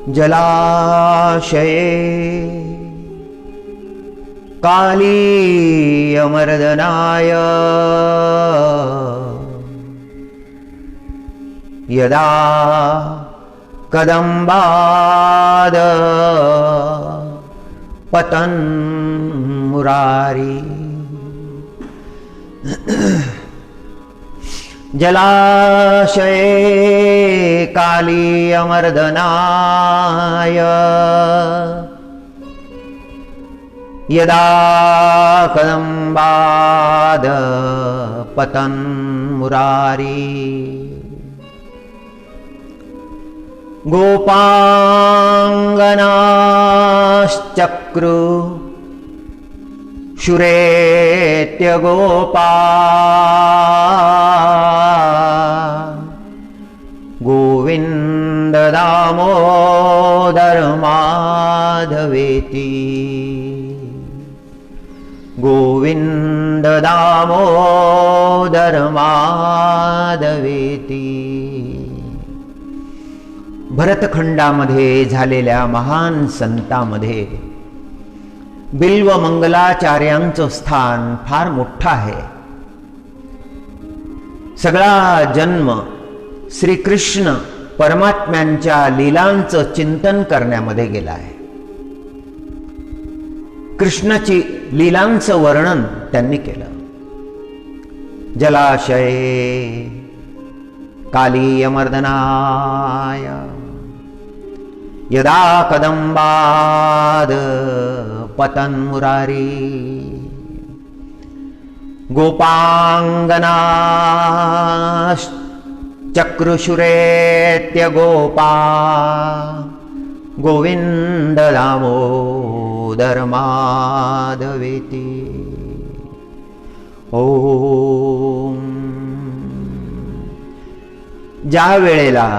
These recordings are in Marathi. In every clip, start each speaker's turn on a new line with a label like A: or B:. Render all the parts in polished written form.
A: जलाशये कालीयमर्दनाय यदा कदम्बाद पतन् मुरारी। जलाशये कालीयमर्दनाय यदा कदम्बाद पतन् मुरारी। गोपांगनाश्चक्रु शुरेत्य गोपा गोविंद दामोदर माधवेति। गोविंद दामोदर माधवेति। भरतखंडामध्ये झालेल्या महान संतांमध्ये बिल्व मंगलाचार्यांचं स्थान फार मोठं आहे। सगळा जन्म श्रीकृष्ण परमात्म्यांच्या लीलांचं चिंतन करण्यामध्ये गेला आहे। कृष्णाची लीलांचं वर्णन त्यांनी केलं। जलाशये कालीयमर्दनाय यदा कदम्बाद पतन् मुरारी। गोपांगनाश्चक्रुशुरेत्य गोपा गोविंद दामोदर माधवेति। ओम। ज्या वेळेला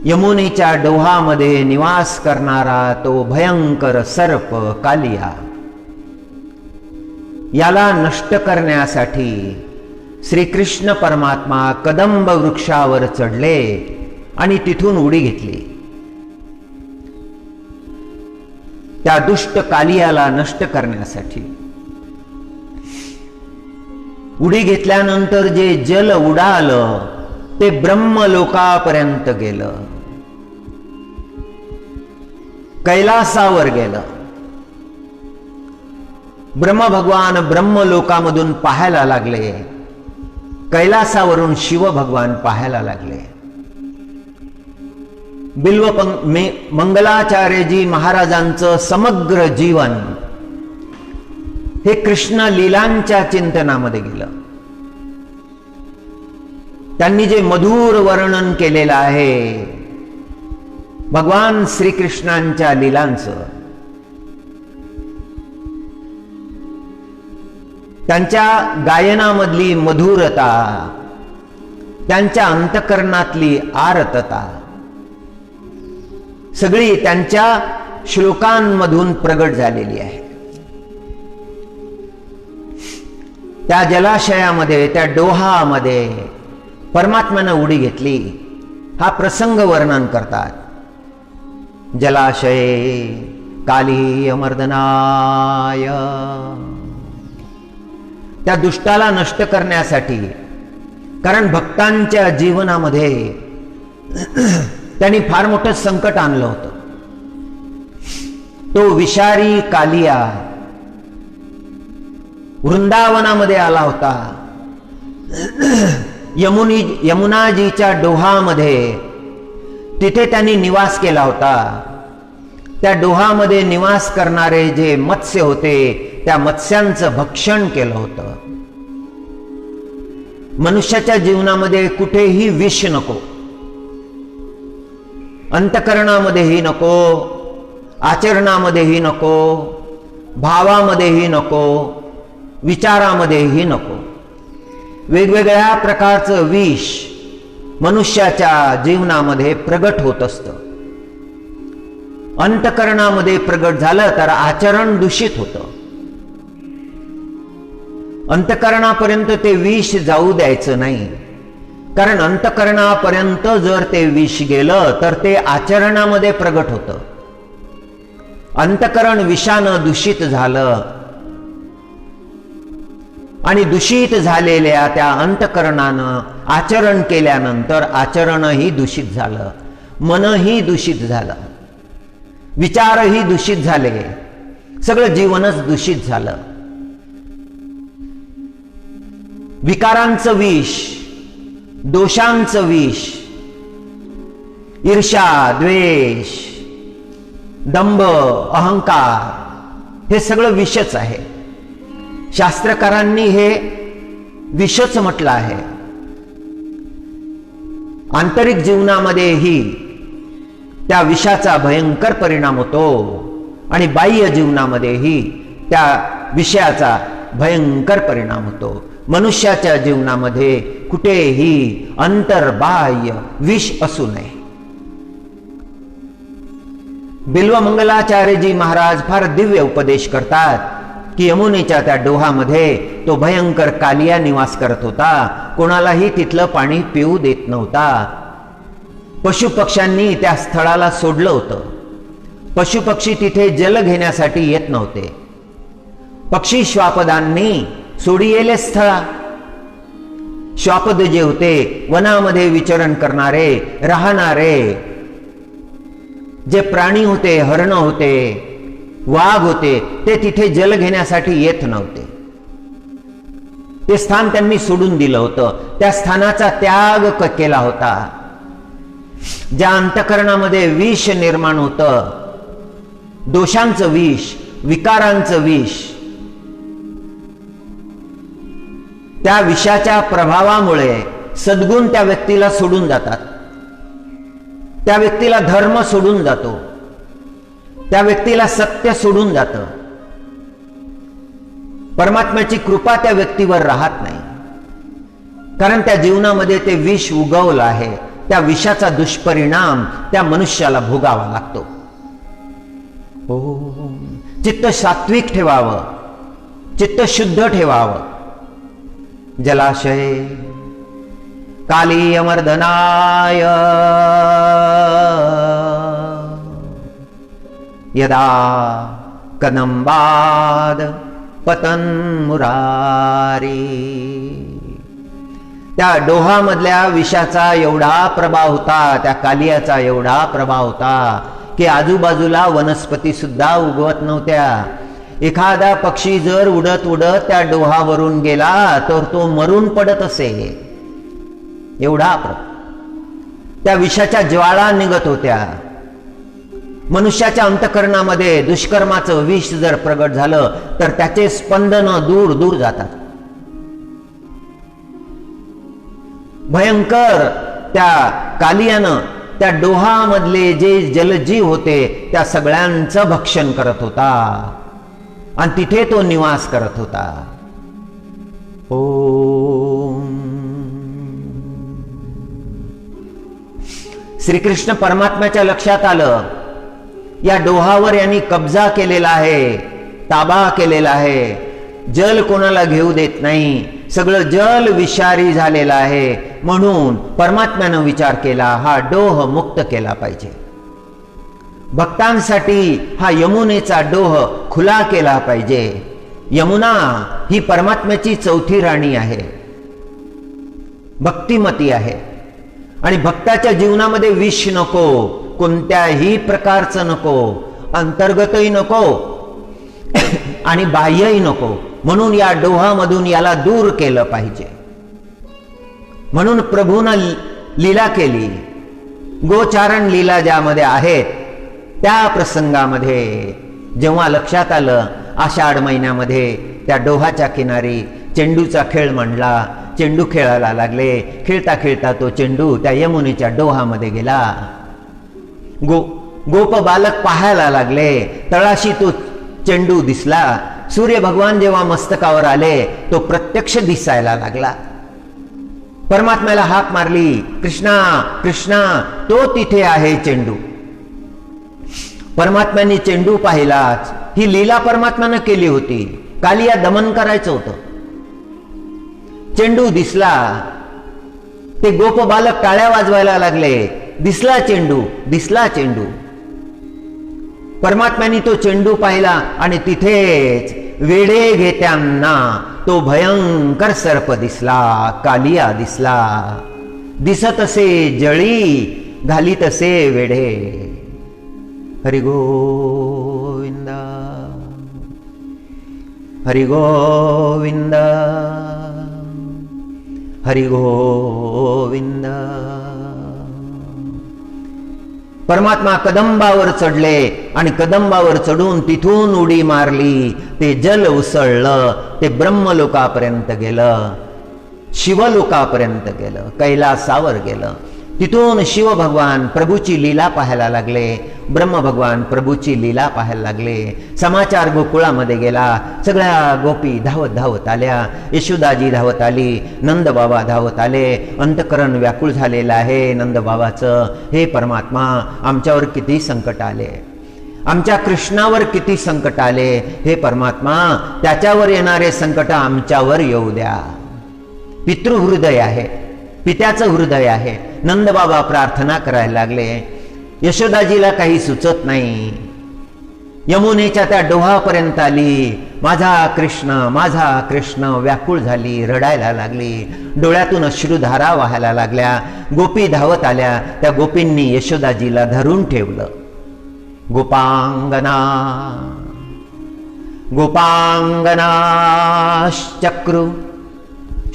A: यमुनेच्या डोहामध्ये निवास करणारा तो भयंकर सर्प कालिया, याला नष्ट करण्यासाठी श्रीकृष्ण परमात्मा कदंब वृक्षावर चढले आणि तिथून उडी घेतली। त्या दुष्ट कालियाला नष्ट करण्यासाठी उडी घेतल्यानंतर जे जल उडालं ते ब्रह्मलोकापर्यंत गेलं, कैलासावर गेलं। ब्रह्मभगवान ब्रह्मलोकामधून पाहायला लागले, कैलासावरून शिव भगवान पाहायला लागले। बिल्व मंगलाचार्यजी महाराजांचं समग्र जीवन हे कृष्ण लीलांच्या चिंतनामध्ये गेलं। त्यांनी जे मधुर वर्णन केलेलं आहे भगवान श्रीकृष्णांच्या लीलांचं, त्यांच्या गायनामधली मधुरता, त्यांच्या अंतकरणातली आर्तता सगळी त्यांच्या श्लोकांमधून प्रगट झालेली आहे। त्या जलाशयामध्ये, त्या डोहामध्ये परमात्म्यानं उडी घेतली, हा प्रसंग वर्णन करतात। जलाशये कालीयमर्दनाय, त्या दुष्टाला नष्ट करण्यासाठी, कारण भक्तांच्या जीवनामध्ये त्यांनी फार मोठं संकट आणलं होतं। तो विषारी कालिया वृंदावनामध्ये आला होता। यमुनाजीच्या डोहामध्ये तिथे त्यांनी निवास केला होता। त्या डोहामध्ये निवास करणारे जे मत्स्य होते त्या मत्स्यांचं भक्षण केलं होतं। मनुष्याच्या जीवनामध्ये कुठेही विष नको, अंतकरणामध्येही नको, आचरणामध्येही नको, भावामध्येही नको, विचारामध्येही नको। वेगवेगळ्या प्रकारचं विष मनुष्याच्या जीवनामध्ये प्रगट होत असतं। अंतकरणामध्ये प्रगट झालं तर आचरण दूषित होतं। अंतकरणापर्यंत ते विष जाऊ द्यायचं नाही, कारण अंतकरणापर्यंत जर ते विष गेलं तर ते आचरणामध्ये प्रगट होतं. अंतकरण विषानं दूषित झालं आणि दूषित झालेल्या त्या अंतकरणानं आचरण केल्यानंतर आचरणही दूषित झालं, मनही दूषित झालं, विचारही दूषित झाले, सगळं जीवनच दूषित झालं. विकारांचं विष, दोषांचं विष, ईर्ष्या, द्वेष, दंभ, अहंकार हे सगळं विषच आहे. शास्त्रकारांनी हे विषच म्हटलं आहे. आंतरिक जीवनामध्येही त्या विषाचा भयंकर परिणाम होतो आणि बाह्य जीवनामध्येही त्या विषयाचा भयंकर परिणाम होतो. मनुष्याच्या जीवनामध्ये कुठेही अंतर्बाह्य विष असू नये. बिल्वमंगलाचार्यजी महाराज फार दिव्य उपदेश करतात की यमुनेच्या त्या डोहामध्ये तो भयंकर कालिया निवास करत होता. कोणालाही तिथलं पाणी पिऊ देत नव्हता. पशुपक्ष्यांनी त्या स्थळाला सोडलं होतं. पशुपक्षी तिथे जल घेण्यासाठी येत नव्हते. पक्षी श्वापदांनी सोडियेले स्थळा. श्वापद जे होते वनामध्ये विचरण करणारे राहणारे जे प्राणी होते, हरण होते, वाघ होते, ते तिथे जल घेण्यासाठी येत नव्हते. ते स्थान त्यांनी सोडून दिलं होतं. त्या स्थानाचा त्याग केला होता. ज्या अंतकरणामध्ये विष निर्माण होतं, दोषांचं विष, विकारांचं विष, त्या विषाच्या प्रभावामुळे सद्गुण त्या व्यक्तीला सोडून जातात. त्या व्यक्तीला धर्म सोडून जातो. त्या व्यक्तीला सत्य सोडून जातं. परमात्म्याची कृपा त्या व्यक्तीवर राहत नाही. कारण त्या जीवनामध्ये ते विष उगवलं आहे. त्या विषाचा दुष्परिणाम त्या मनुष्याला भोगावा लागतो. चित्त सात्विक ठेवावं, चित्त शुद्ध ठेवावं. जलाशय काली अमर्दनाय यदा कदंबाद पतन मुरारी. त्या डोहामधल्या विषाचा एवढा प्रभाव होता, त्या कालियाचा एवढा प्रभाव होता की आजूबाजूला वनस्पती सुद्धा उगवत नव्हत्या. एखादा पक्षी जर उडत उडत त्या डोहावरून गेला तर तो मरून पडत असे. एवढा त्या विषाच्या ज्वाळा निघत होत्या. मनुष्याच्या अंतकरणामध्ये दुष्कर्माचं विष जर प्रगट झालं तर त्याचे स्पंदन दूर दूर जातात. भयंकर त्या कालियानं त्या डोहामधले जे जलजीव होते त्या सगळ्यांचं भक्षण करत होता आणि तिथे तो निवास करत होता. ओम. श्रीकृष्ण परमात्म्याच्या लक्षात आलं या डोहावर यांनी कब्जा केलेला आहे, ताबा केलेला आहे. जल कोणाला घेऊ देत नाही. सगळं जल विषारी झालेलं आहे. म्हणून परमात्म्यानं विचार केला हा डोह मुक्त केला पाहिजे. भक्तांसाठी हा यमुनेचा डोह खुला केला पाहिजे. यमुना ही परमात्म्याची चौथी राणी आहे, भक्तिमती आहे. आणि भक्ताच्या जीवनामध्ये विष नको, कोणत्याही प्रकारचं नको, अंतर्गतही नको आणि बाह्यही नको. म्हणून या डोहामधून याला दूर केलं पाहिजे. म्हणून प्रभूनं लीला केली. गोचारण लीला ज्यामध्ये आहेत त्या प्रसंगामध्ये जेव्हा लक्षात आलं आषाढ महिन्यामध्ये त्या डोहाच्या किनारी चेंडूचा खेळ मांडला. चेंडू खेळायला लागले. खेळता खेळता तो चेंडू त्या यमुनेच्या डोहामध्ये गेला. गोप बालक पाहायला लागले. तळाशी तो चेंडू दिसला. सूर्य भगवान जेव्हा मस्तकावर आले तो प्रत्यक्ष दिसायला लागला. परमात्म्याला हाक मारली, कृष्णा कृष्णा, तो तिथे आहे चेंडू. परमात्म्याने चेंडू पाहिलाच. ही लीला परमात्म्यानं केली होती. कालिया दमन करायचं होतं. चेंडू दिसला. ते गोप बालक टाळ्या वाजवायला लागले. दिसला चेंडू, दिसला चेंडू. परमात्म्याने तो चेंडू पाहिला आणि तिथेच वेडे घेत्यांना तो भयंकर सर्प दिसला, कालिया दिसला. दिसत असे जळी, घालीत असे वेडे. हरि गोविंद हरि गोविंद हरि गोविंद. परमात्मा कदंबावर चढले आणि कदंबावर चढून तिथून उडी मारली. ते जल उसळलं, ते ब्रह्मलोकापर्यंत गेलं, शिवलोकापर्यंत गेलं, कैलासावर गेलं. तिथून शिव भगवान प्रभूची लीला पाहायला लागले, ब्रह्म भगवान प्रभूची लीला पाहायला लागले. समाचार गोकुळामध्ये गेला. सगळ्या गोपी धावत धावत आल्या. यशोदाजी धावत आली, नंद बाबा धावत आले. अंतकरण व्याकुळ झालेलं आहे नंदबाबाचं. हे परमात्मा, आमच्यावर किती संकट आले, आमच्या कृष्णावर किती संकट आले. हे परमात्मा, त्याच्यावर येणारे संकट आमच्यावर येऊ द्या. पितृहृदय आहे, पित्याचं हृदय आहे. नंदबाबा प्रार्थना करायला लागले. यशोदाजीला काही सुचत नाही. यमुनेच्या त्या डोहापर्यंत आली. माझा कृष्ण व्याकुळ झाली, रडायला लागली. डोळ्यातून अश्रुधारा वाहायला लागल्या. गोपी धावत आल्या. त्या गोपींनी यशोदाजीला धरून ठेवलं. गोपांगना गोपांगनाश्चक्रू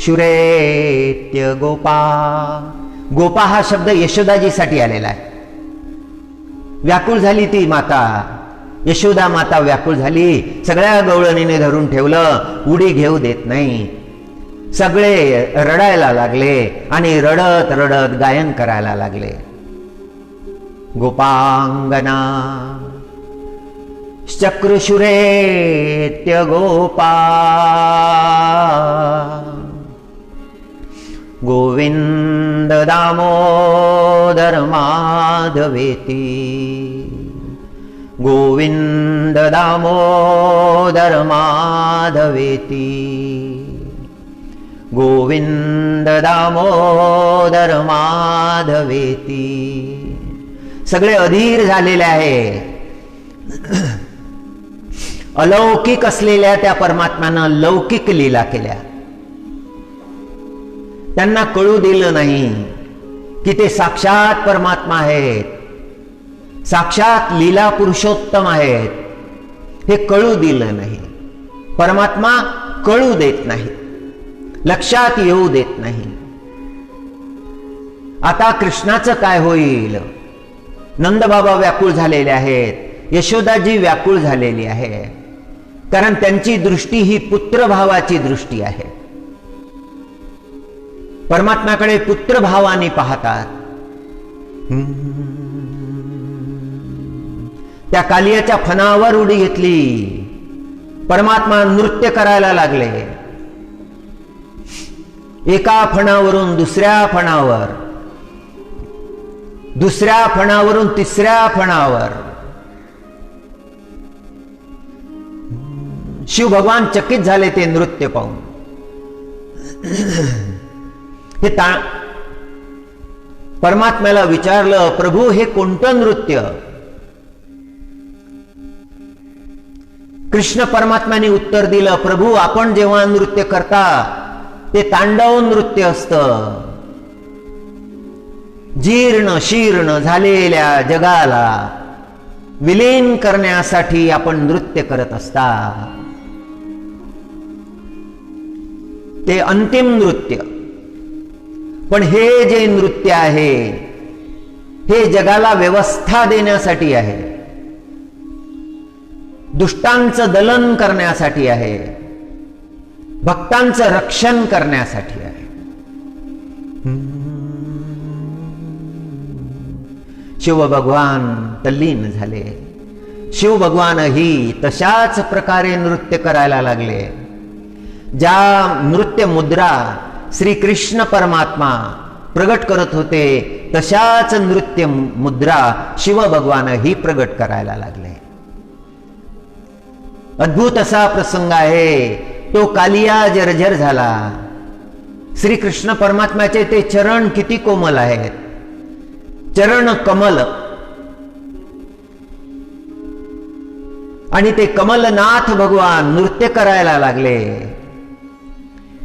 A: शुरेत्य गोपा. गोपा हा शब्द यशोदाजीसाठी आलेला आहे. व्याकुळ झाली ती माता, यशोदा माता व्याकुळ झाली. सगळ्या गवळणीने धरून ठेवलं, उडी घेऊ देत नाही. सगळे रडायला लागले आणि रडत रडत गायन करायला लागले. गोपांगना चक्रुशुरेत्य गोपा गोविंद दामोदर माधवेती. गोविंद दामोदर माधवेती. गोविंद दामोदर माधवेती. सगळे अधीर झालेले आहे. अलौकिक असलेल्या त्या परमात्म्यानं लौकिक लीला केल्या. त्यांना कळू दिलं नाही की ते साक्षात परमात्मा आहेत, साक्षात लीला पुरुषोत्तम आहेत. हे कळू दिलं नाही. परमात्मा कळू देत नाही, लक्षात येऊ देत नाही. आता कृष्णाचं काय होईल? नंदबाबा व्याकुळ झालेले आहेत, यशोदाजी व्याकुळ झालेली आहे. कारण त्यांची दृष्टी ही पुत्रभावाची दृष्टी आहे. परमात्म्याकडे पुत्रभावाने पाहतात. त्या कालियाच्या फणावर उडी घेतली. परमात्मा नृत्य करायला लागले. एका फणावरून दुसऱ्या फणावर, दुसऱ्या फणावरून तिसऱ्या फणावर. शिव भगवान चकित झाले ते नृत्य पाहून. हे परमात्म्याला विचारलं, प्रभू हे कोणतं नृत्य? कृष्ण परमात्म्याने उत्तर दिलं, प्रभू आपण जेव्हा नृत्य करता ते तांडव नृत्य असतं. जीर्ण शीर्ण झालेल्या जगाला विलीन करण्यासाठी आपण नृत्य करत असता. ते अंतिम नृत्य. पण हे जे नृत्य आहे हे जगाला व्यवस्था देण्यासाठी आहे, दुष्टांचं दलन करण्यासाठी आहे, भक्तांचं रक्षण करण्यासाठी आहे. शिव भगवान तल्लीन झाले. शिव भगवानही तशाच प्रकारे नृत्य करायला लागले. ज्या नृत्य मुद्रा श्री कृष्ण परमात्मा प्रगट करत होते तशाच नृत्य मुद्रा शिव भगवानही प्रगट करायला लागले. अद्भुत असा प्रसंग आहे. तो कालिया जर्जर झाला. श्री कृष्ण परमात्म्याचे ते चरण किती कोमल आहेत, चरण कमल. आणि ते कमलनाथ भगवान नृत्य करायला लागले.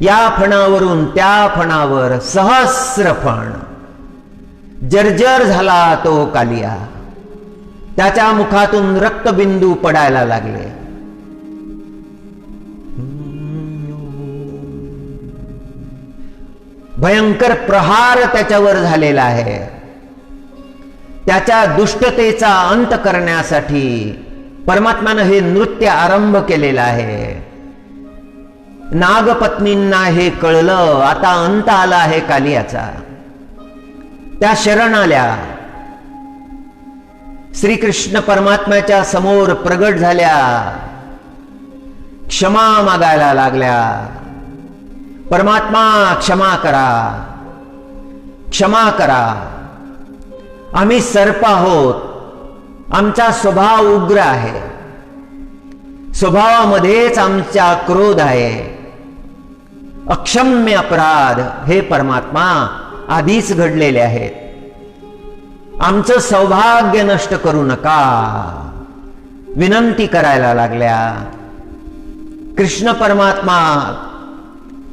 A: या फणावरून त्या फणावर सहस्र फण. जर्जर झाला तो कालिया, त्याच्या मुखातून रक्तबिंदू पडायला लागले. भयंकर प्रहार त्याच्यावर झालेला आहे. त्याच्या दुष्टतेचा अंत करण्यासाठी परमात्म्यानं हे नृत्य आरंभ केलेलं आहे. नागपत्नींना हे कळलं, आता अंत आला आहे कालियाचा. त्या शरण आल्या, श्रीकृष्ण परमात्म्याच्या समोर प्रगट झाल्या, क्षमा मागायला लागल्या. परमात्मा क्षमा करा, क्षमा करा. आम्ही सर्प आहोत, आमचा स्वभाव उग्र आहे, स्वभावामध्येच आमचा क्रोध आहे. अक्षम्य अपराध हे परमात्मा आधीच घडलेले आहेत. आमचं सौभाग्य नष्ट करू नका, विनंती करायला लागल्या. कृष्ण परमात्मा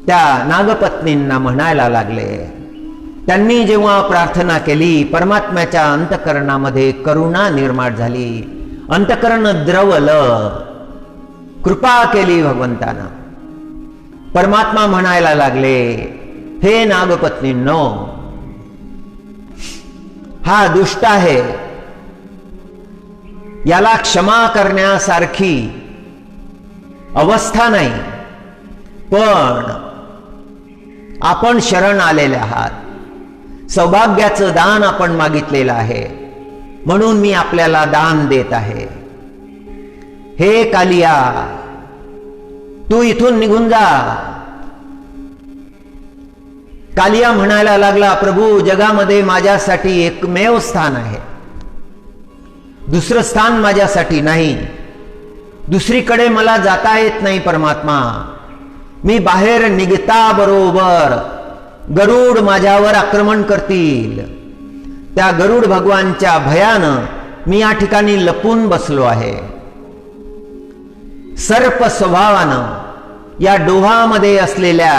A: त्या नागपत्नींना म्हणायला लागले. त्यांनी जेव्हा प्रार्थना केली, परमात्म्याच्या अंतकरणामध्ये करुणा निर्माण झाली. अंतकरण द्रवलं, कृपा केली भगवंतानं. परमात्मा म्हणायला लागले, हे नागपत्नींनो, हा दुष्ट आहे, याला क्षमा करण्यासारखी अवस्था नाही. पण आपण शरण आलेले आहात, सौभाग्याचं दान आपण मागितलेलं आहे, म्हणून मी आपल्याला दान देत आहे. हे कालिया, तू इथून निघून जा. कालिया म्हणायला लागला, प्रभू, जगामध्ये माझ्यासाठी एकमेव स्थान आहे, दुसरं स्थान माझ्यासाठी नाही. दुसरीकडे मला जाता येत नाही परमात्मा. मी बाहेर निघता बरोबर गरुड माझ्यावर आक्रमण करतील. त्या गरुड भगवानच्या भयानं मी या ठिकाणी लपून बसलो आहे. सर्प स्वभावानं या डोहामध्ये असलेल्या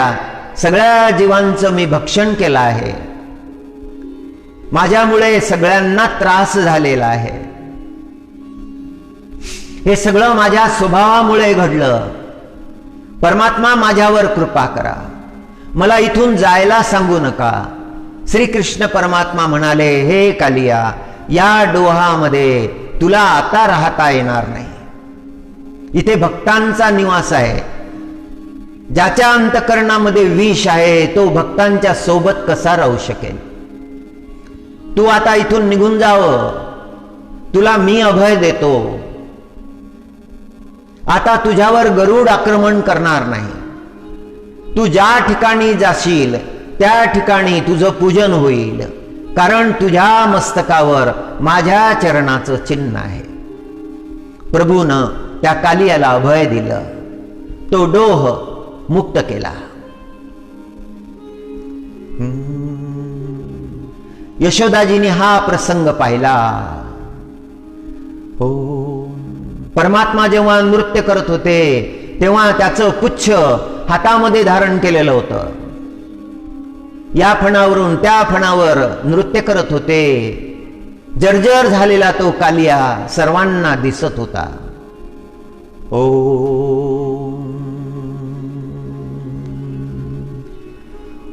A: सगळ्या जीवांचं मी भक्षण केलं आहे. माझ्यामुळे सगळ्यांना त्रास झालेला आहे. हे सगळं माझ्या स्वभावामुळे घडलं. परमात्मा, माझ्यावर कृपा करा, मला इथून जायला सांगू नका. श्रीकृष्ण परमात्मा म्हणाले, हे कालिया, या डोहामध्ये तुला आता राहता येणार नाही. इथे भक्तांचा निवास आहे. ज्याच्या अंतकरणामध्ये विष आहे, तो भक्तांच्या सोबत कसा राहू शकेल? तू आता इथून निघून जावं, तुला मी अभय देतो. आता तुझ्यावर गरुड आक्रमण करणार नाही. तू ज्या ठिकाणी जाशील त्या ठिकाणी तुझं पूजन होईल, कारण तुझ्या मस्तकावर माझ्या चरणाचं चिन्ह आहे. प्रभूनं त्या कालियाला अभय दिलं, तो डोह मुक्त केला. यशोदाजीने हा प्रसंग पाहिला. हो, परमात्मा जेव्हा नृत्य करत होते तेव्हा त्याचं पुच्छ हातामध्ये धारण केलेलं होतं. या फणावरून त्या फणावर नृत्य करत होते. जर्जर झालेला तो कालिया सर्वांना दिसत होता. ओ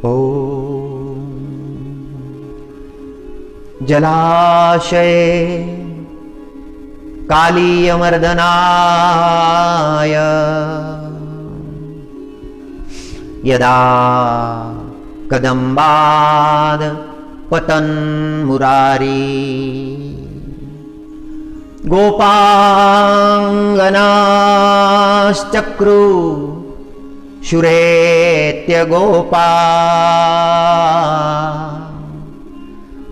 A: ओ जलाशये कालीयमर्दनाय यदा कदम्बाद पतन् मुरारी गोपांगनाश्चक्रू शुरेत्य गोपा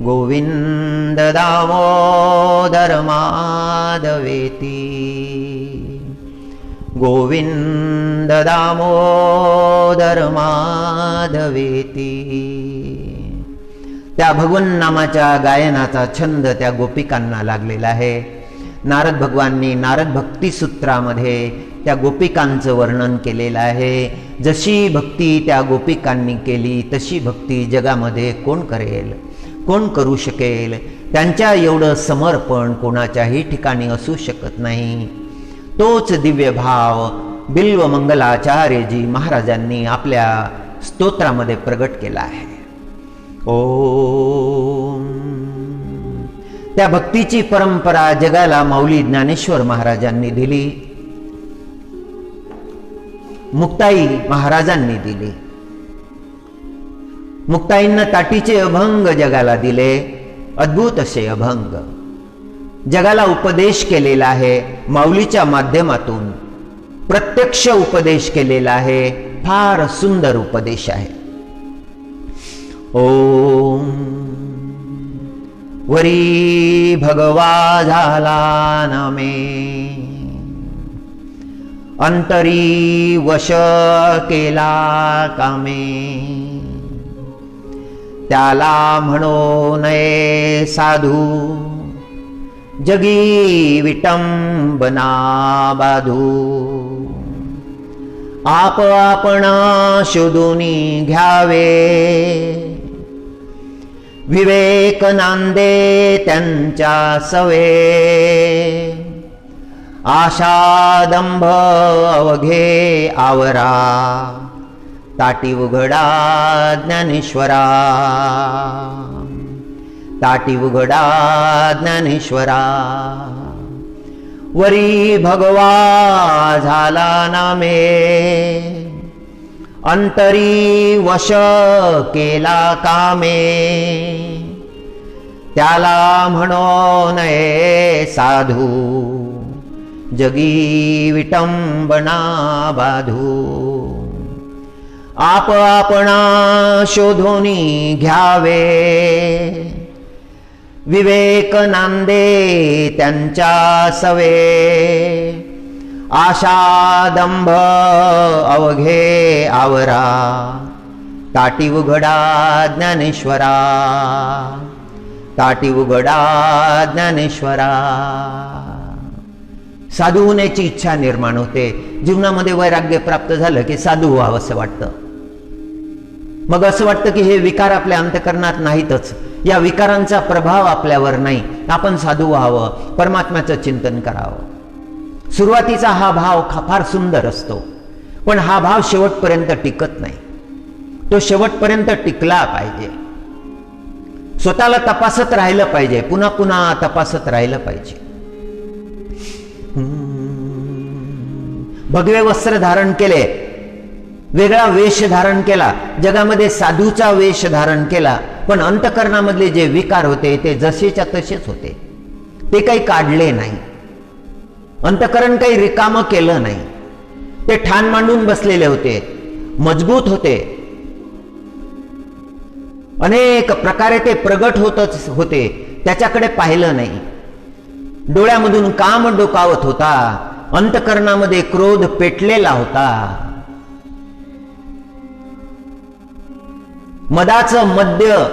A: गोविंद दामोदर माधवेति गोविंद दामोदर माधवेती. त्या भगवन नामाच्या गायनाचा छंद त्या गोपिकांना लागलेला आहे. नारद भगवाननी नारद भक्ती सूत्रामध्ये त्या गोपिकांचं वर्णन केलेलं आहे. जशी भक्ती त्या गोपिकांनी केली तशी भक्ती जगामध्ये कोण करेल, कोण करू शकेल. त्यांच्या एवढं समर्पण कोणाच्याही ठिकाणी असू शकत नाही. तोच दिव्य भाव बिल्व मंगलाचार्यजी महाराजांनी आपल्या स्तोत्रामध्ये प्रगट केला आहे. ओम. त्या भक्तीची परंपरा जगाला माऊली ज्ञानेश्वर महाराजांनी दिली, मुक्ताई महाराजांनी दिली. मुक्ताईंना ताटीचे अभंग जगाला दिले, अद्भुत असे अभंग जगाला उपदेश केलेला आहे. माऊलीच्या माध्यमातून प्रत्यक्ष उपदेश केलेला आहे. फार सुंदर उपदेश आहे. ओम. वरी भगवा झाला नामे, अंतरी वश केला कामे. त्याला म्हणो नये साधू, जगी विटंबना बाधू. आप आपणा शोधूनी घ्यावे, विवेक नांदे त्यांच्या सवे. आशा दंभ अवघे आवरा, ताटी उघडा ज्ञानेश्वरा. ताटी उघडा ज्ञानेश्वरा. वरी भगवा झाला नामे, अंतरी वश केला कामे. त्याला म्हणो नये साधू, जगी विटंबना बाधू. आप आपणा शोधोनी घ्यावे, विवेक नांदे त्यांच्या सवे. आशा दंभ अवघे आवरा, ताटी उघडा ज्ञानेश्वरा. ताटी उघडा ज्ञानेश्वरा. साधू होण्याची इच्छा निर्माण होते. जीवनामध्ये वैराग्य प्राप्त झालं की साधू व्हावं असं वाटतं. मग असं वाटतं की हे विकार आपल्या अंतःकरणात नाहीतच, या विकारांचा प्रभाव आपल्यावर नाही, आपण साधू व्हावं, परमात्म्याचं चिंतन करावं. सुरुवातीचा हा भाव फार सुंदर असतो, पण हा भाव शेवटपर्यंत टिकत नाही. तो शेवटपर्यंत टिकला पाहिजे. स्वतःला तपासत राहिलं पाहिजे, पुन्हा पुन्हा तपासत राहिलं पाहिजे. भगवे वस्त्र धारण केले, वेगळा वेश धारण केला, जगामध्ये साधूचा वेश धारण केला, पण अंतःकरणामधले जे विकार होते ते जसेच्या तसेच होते. ते काही काढले नाही. अंतःकरण काही रिकामं केलं नाही. ते ठाण मांडून बसलेले होते, मजबूत होते. अनेक प्रकारे ते प्रगट होतच होते, त्याच्याकडे पाहिलं नाही. डोळ्यामधून काम डोकावत होता, अंतःकरणामध्ये क्रोध पेटलेला होता. मदाचं मद्य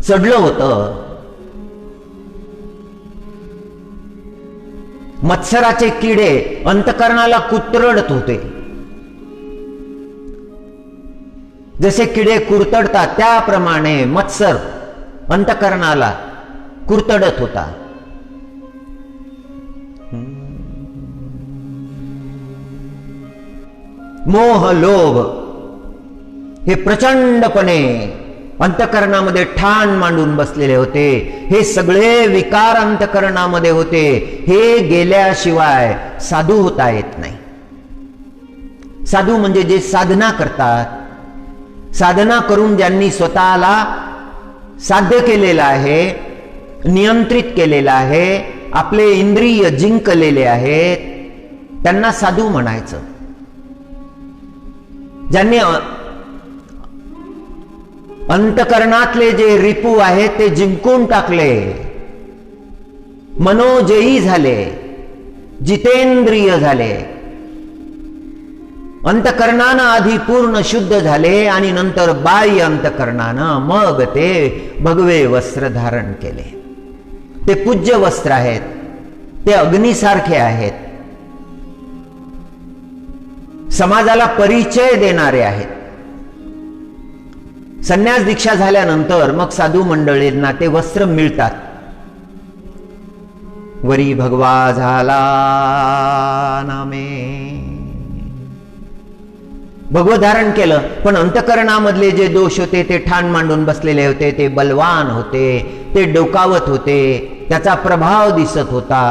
A: चढलं होतं. मत्सराचे किडे अंतःकरणाला कुतरडत होते. जसे किडे कुरतडतात त्याप्रमाणे मत्सर अंतःकरणाला कुरतडत होता. मोह लोभ हे प्रचंडपणे अंतःकरणामध्ये ठाण मांडून बसलेले होते. हे सगळे विकार अंतःकरणामध्ये होते. हे गेल्याशिवाय साधू होता येत नाही. साधू म्हणजे जे साधना करतात, साधना करून ज्यांनी स्वतःला साध्य केलेलं आहे, नियंत्रित केलेलं आहे, आपले इंद्रिय जिंकलेले आहेत, त्यांना साधू म्हणायचं. ज्यांनी अंतःकरणातले जे रिपू आहेत ते जिंकून टाकले, मनोजयी झाले, जितेंद्रिय झाले, अंतकरणानं आधी पूर्ण शुद्ध झाले आणि नंतर बाह्य अंतकरणानं मग ते भगवे वस्त्र धारण केले. ते पूज्य वस्त्र आहेत, ते अग्नीसारखे आहेत, समाजाला परिचय देणारे आहेत. संन्यास दीक्षा झाल्यानंतर मग साधू मंडळींना ते वस्त्र मिळतात. वरी भगवा झाला नामे, भगवत धारण केलं, पण अंतकरणामधले जे दोष होते ते ठाण मांडून बसलेले होते, ते बलवान होते, ते डोकावत होते, त्याचा प्रभाव दिसत होता.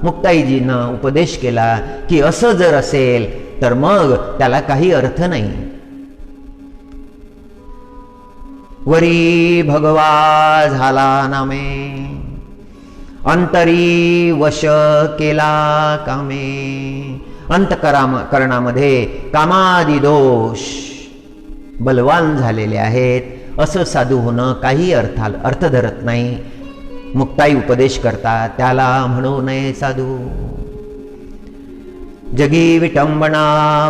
A: मुक्ताईजीनं उपदेश केला की असं जर असेल तर मग त्याला काही अर्थ नाही. वरी भगवा झाला नामे, अंतरी वश केला कामे. अंतकरणामध्ये कामादी दोष बलवान झालेले आहेत, असं साधू होणं काही अर्थ धरत नाही. मुक्ताई उपदेश करतात, त्याला म्हणू नये साधू. जगी विटंबना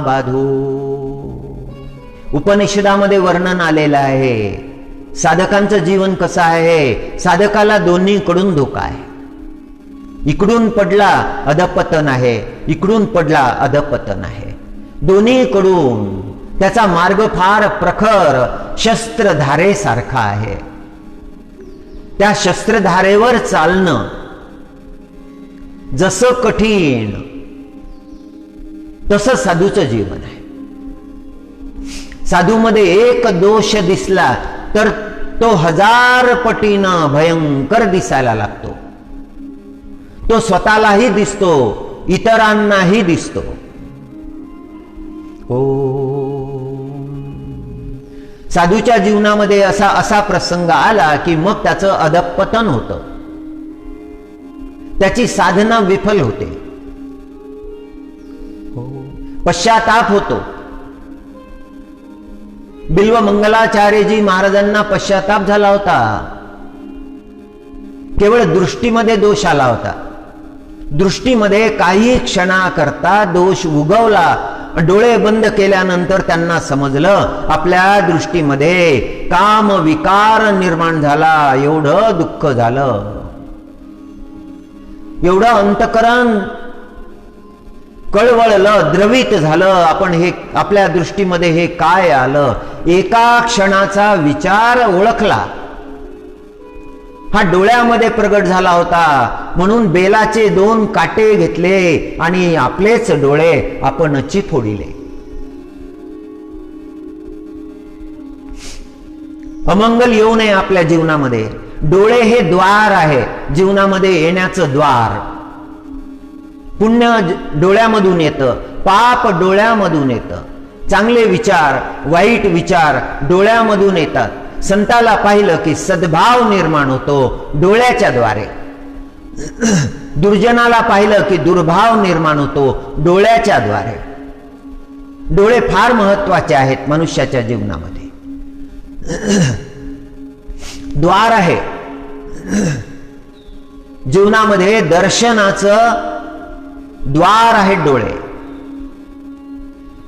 A: बाधू. उपनिषदामध्ये वर्णन आलेलं आहे साधकांचं जीवन कसं आहे. साधकाला दोन्हीकडून धोका आहे. इकडून पडला अधपतन आहे, इकडून पडला अधपतन आहे. दोन्हीकडून त्याचा मार्ग फार प्रखर शस्त्रधारेसारखा आहे. त्या शस्त्रधारेवर चालणं जसं कठीण तसं साधूचं जीवन आहे. साधूमध्ये एक दोष दिसला तर तो 1000 पटीनं भयंकर दिसायला लागतो. तो स्वतःलाही दिसतो, इतरांनाही दिसतो. साधूच्या जीवनामध्ये असा प्रसंग आला की मग त्याचं अधपतन होतं, त्याची साधना विफल होते, पश्चाताप होतो. बिल्वमंगलाचार्यजी महाराजांना पश्चाताप झाला होता. केवळ दृष्टीमध्ये दोष आला होता. दृष्टीमध्ये काही क्षणाकरता दोष उगवला. डोळे बंद केल्यानंतर त्यांना समजलं आपल्या दृष्टीमध्ये काम विकार निर्माण झाला. एवढं दुःख झालं, एवढं अंतकरण कळवळलं, द्रवित झालं. आपण हे आपल्या दृष्टीमध्ये हे काय आलं. एका क्षणाचा विचार ओळखला, हा डोळ्यामध्ये प्रगट झाला होता. म्हणून बेलाचे 2 काटे घेतले आणि आपलेच डोळे आपण फोडिले. अमंगल येऊ नये आपल्या जीवनामध्ये. डोळे हे द्वार आहे, जीवनामध्ये येण्याचं द्वार. पुण्य डोळ्यामधून येतं, पाप डोळ्यामधून येतं. चांगले विचार वाईट विचार डोळ्यामधून येतात. संताला पाहिलं की सद्भाव निर्माण होतो डोळ्याच्या द्वारे. दुर्जनाला पाहिलं की दुर्भाव निर्माण होतो डोळ्याच्या द्वारे. डोळे फार महत्वाचे आहेत मनुष्याच्या जीवनामध्ये. द्वार आहे जीवनामध्ये, दर्शनाचं द्वार आहेत डोळे.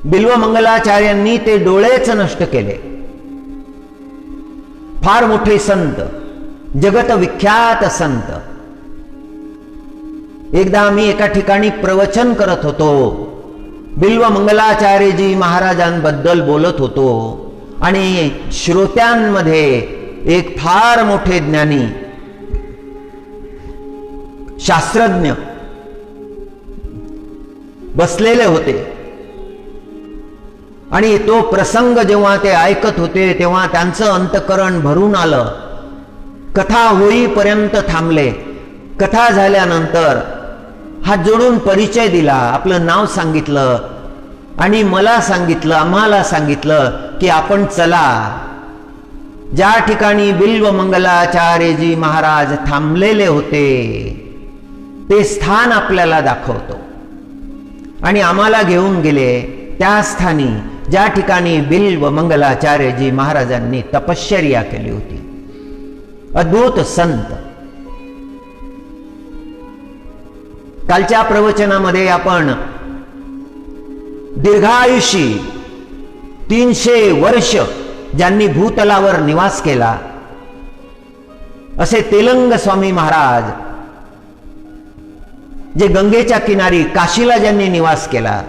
A: बिल्वमंगलाचार्यांनी ते डोळेच नष्ट केले. फार मोठे संत, जगत विख्यात संत. एकदा मी एका ठिकाणी प्रवचन करत होतो, बिल्वमंगलाचार्यजी महाराजांबद्दल बोलत होतो आणि श्रोत्यांमध्ये एक फार मोठे ज्ञानी शास्त्रज्ञ बसलेले होते. आणि तो प्रसंग जेव्हा ते ऐकत होते तेव्हा त्यांचं अंतकरण भरून आलं. कथा होईपर्यंत थांबले. कथा झाल्यानंतर हात जोडून परिचय दिला, आपलं नाव सांगितलं आणि मला सांगितलं, आम्हाला सांगितलं की आपण चला, ज्या ठिकाणी बिल्वमंगलाचार्यजी महाराज थांबलेले होते ते स्थान आपल्याला दाखवतो. आणि आम्हाला घेऊन गेले त्या स्थानी ज्या ठिकाणी बिल्वमंगलाचार्यजी महाराजांनी तपश्चर्या केली होती. अद्भुत संत. कालच्या प्रवचनामध्ये आपण दीर्घायुषी 300 वर्ष ज्यांनी भूतलावर निवास केला असे तेलंग स्वामी महाराज, जे गंगेच्या किनारी काशीला ज्यांनी निवास केला,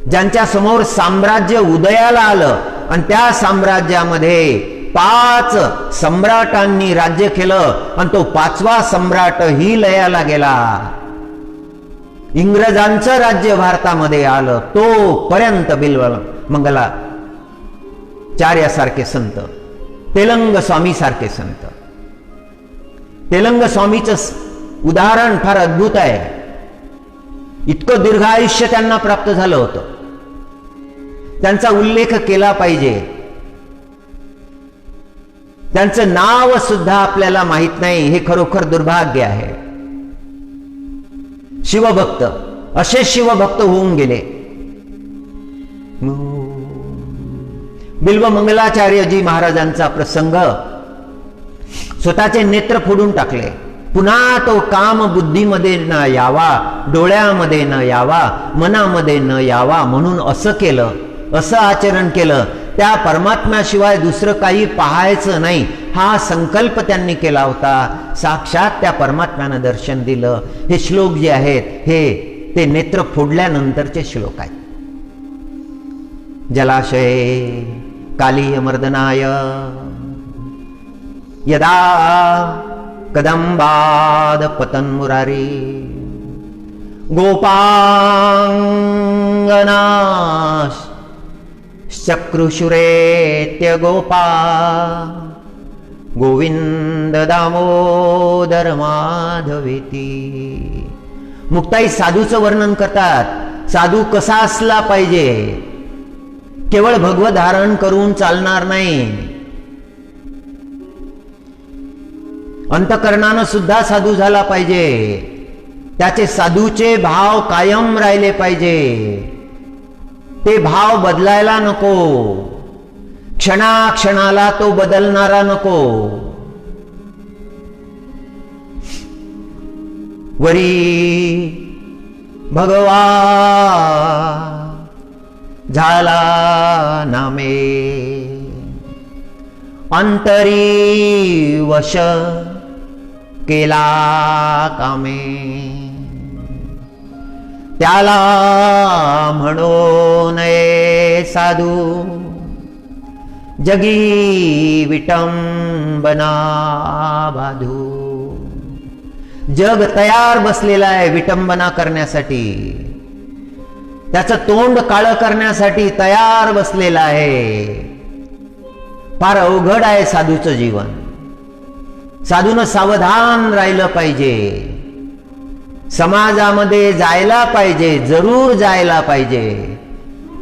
A: ज्यांच्या समोर साम्राज्य उदयाला आलं आणि त्या साम्राज्यामध्ये 5 सम्राटांनी राज्य केलं आणि तो 5वा सम्राट ही लयाला गेला, इंग्रजांचं राज्य भारतामध्ये आलं, तो पर्यंत बिल्वमंगलाचार्यासारखे संत, तेलंग स्वामी सारखे संत. तेलंग स्वामीचं उदाहरण फार अद्भुत आहे. इतकं दीर्घ आयुष्य त्यांना प्राप्त झालं होतं. त्यांचा उल्लेख केला पाहिजे. त्यांचं नाव सुद्धा आपल्याला माहित नाही, हे खरोखर दुर्भाग्य आहे. शिवभक्त, असे शिवभक्त होऊन गेले. बिल्वमंगलाचार्यजी महाराजांचा प्रसंग, स्वतःचे नेत्र फोडून टाकले. पुन्हा तो काम बुद्धीमध्ये न यावा, डोळ्यामध्ये न यावा, मनामध्ये न यावा म्हणून असं केलं, असं आचरण केलं. त्या परमात्म्याशिवाय दुसरं काही पाहायचं नाही हा संकल्प त्यांनी केला होता. साक्षात त्या परमात्म्यानं दर्शन दिलं. हे श्लोक जे आहेत हे ते नेत्र फोडल्यानंतरचे श्लोक आहेत. जलाशये कालीयमर्दनाय यदा कदंबाद पतन्मुरारी गोपांगनाश चक्रुशुरेत्य गोपा गोविंद दामोदर माधवेती. मुक्ताई साधूचं वर्णन करतात. साधू कसा असला पाहिजे? केवळ भगवत धारण करून चालणार नाही, अंतकरणानं सुद्धा साधू झाला पाहिजे. त्याचे साधूचे भाव कायम राहिले पाहिजे. ते भाव बदलायला नको. क्षणाक्षणाला तो बदलणारा नको. वरी भगवा झाला नामे अंतरी वश केला कामे. त्याला म्हणो नये साधू जगी विटंबना बाधू. जग तयार बसलेला आहे विटंबना करण्यासाठी, त्याचं तोंड काळं करण्यासाठी तयार बसलेला आहे. फार अवघड आहे साधूचं जीवन. साधूनं सावधान राहिलं पाहिजे. समाजामध्ये जायला पाहिजे, जरूर जायला पाहिजे,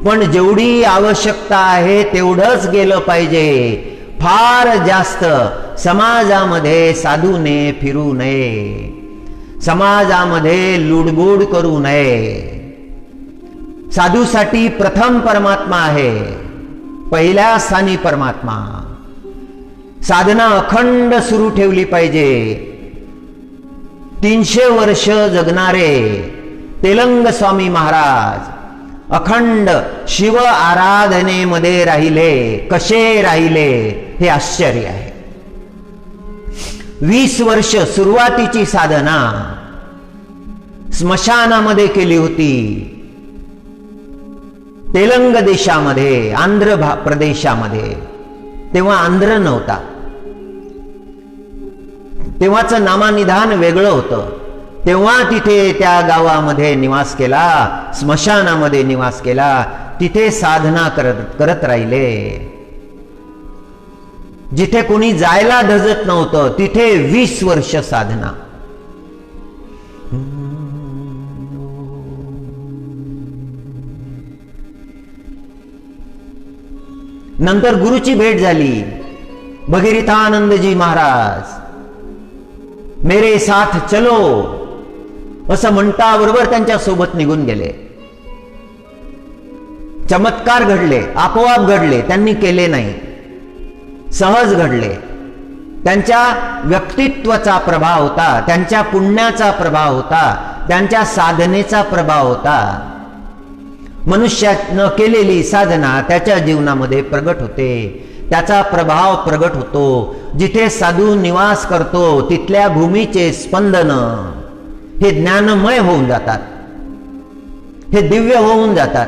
A: पण जेवढी आवश्यकता आहे तेवढंच गेलं पाहिजे. फार जास्त समाजामध्ये साधूने फिरू नये. समाजामध्ये लुडबुड करू नये. साधूसाठी प्रथम परमात्मा आहे, पहिल्या स्थानी परमात्मा. साधना अखंड सुरू ठेवली पाहिजे. 300 वर्ष जगणारे तेलंग स्वामी महाराज अखंड शिव आराधनेमध्ये राहिले. कसे राहिले हे आश्चर्य आहे. 20 वर्ष सुरुवातीची साधना स्मशानामध्ये केली होती. तेलंग देशामध्ये, आंध्र प्रदेशामध्ये. तेव्हा आंध्र नव्हता, तेव्हाचं नामानिधान वेगळं होतं. तेव्हा तिथे त्या गावामध्ये निवास केला, स्मशानामध्ये निवास केला. तिथे साधना करत राहिले. जिथे कोणी जायला धजत नव्हतं तिथे 20 वर्ष साधना. नंतर गुरुची भेट झाली. भगीरथानंदजी महाराज मेरे साथ चलो असं म्हणता बरोबर त्यांच्या सोबत निघून गेले. चमत्कार घडले, आपोआप घडले, त्यांनी केले नाही, सहज घडले. त्यांच्या व्यक्तित्वाचा प्रभाव होता, त्यांच्या पुण्याचा प्रभाव होता. त्यांच्या साधनेचा प्रभाव होता. मनुष्यानं केलेली साधना त्याच्या जीवनामध्ये प्रगट होते, त्याचा प्रभाव प्रगट होतो. जिथे साधू निवास करतो तिथल्या भूमीचे स्पंदन हे ज्ञानमय होऊन जातात, हे दिव्य होऊन जातात.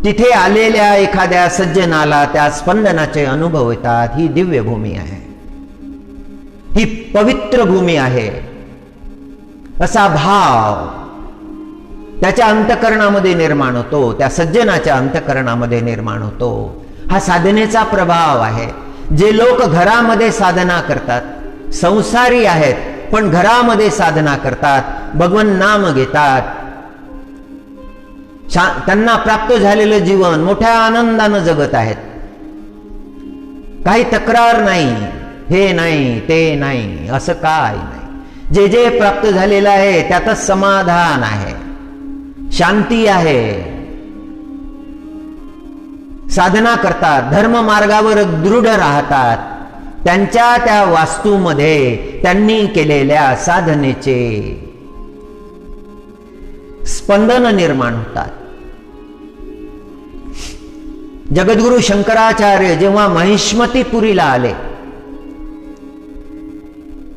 A: तिथे आलेल्या एखाद्या सज्जनाला त्या स्पंदनाचे अनुभव येतात. ही दिव्य भूमी आहे, ही पवित्र भूमी आहे, असा भाव त्याच्या अंतःकरणामध्ये निर्माण होतो, त्या सज्जनाच्या अंतःकरणामध्ये निर्माण होतो. हा साधनेचा प्रभाव आहे. जे लोक घरामध्ये साधना करतात, संसारी आहेत पण घरामध्ये साधना करतात, भगवन नाम घेतात, त्यांना प्राप्त झालेलं जीवन मोठ्या आनंदानं जगत आहेत. काही तक्रार नाही, हे नाही ते नाही, असं काय नाही. जे जे प्राप्त झालेलं आहे त्यातच समाधान आहे, शांती आहे. साधना करतात, धर्म मार्गावर दृढ राहतात. त्यांच्या त्या वास्तूमध्ये त्यांनी केलेल्या साधनेचे स्पंदन निर्माण होतात. जगद्गुरु शंकराचार्य जेव्हा महिष्मतीपुरीला आले,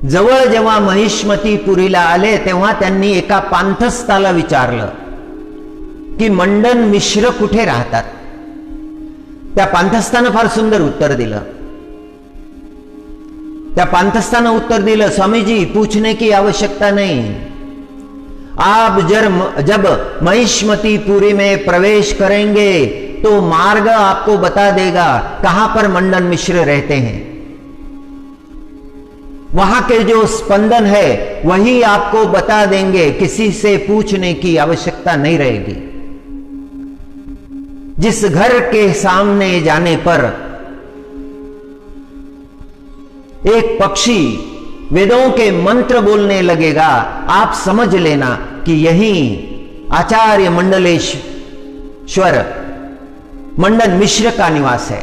A: जवळ जेव्हा महिष्मतीपुरीला आले, तेव्हा त्यांनी एका पांथस्थाला विचारलं की मंडन मिश्र कुठे राहतात. त्या पांथस्थानं फार सुंदर उत्तर दिलं. त्या पांथस्थानं उत्तर दिलं, स्वामीजी पूछने की आवश्यकता नहीं, आप जब महिष्मतीपुरी में प्रवेश करेंगे तो मार्ग आपको बता देगा कहां पर मंडन मिश्र रहते हैं. वहां के जो स्पंदन है वही आपको बता देंगे, किसी से पूछने की आवश्यकता नहीं रहेगी. जिस घर के सामने जाने पर एक पक्षी वेदों के मंत्र बोलने लगेगा, आप समझ लेना कि यही आचार्य मंडलेश्वर मंडन मिश्र का निवास है.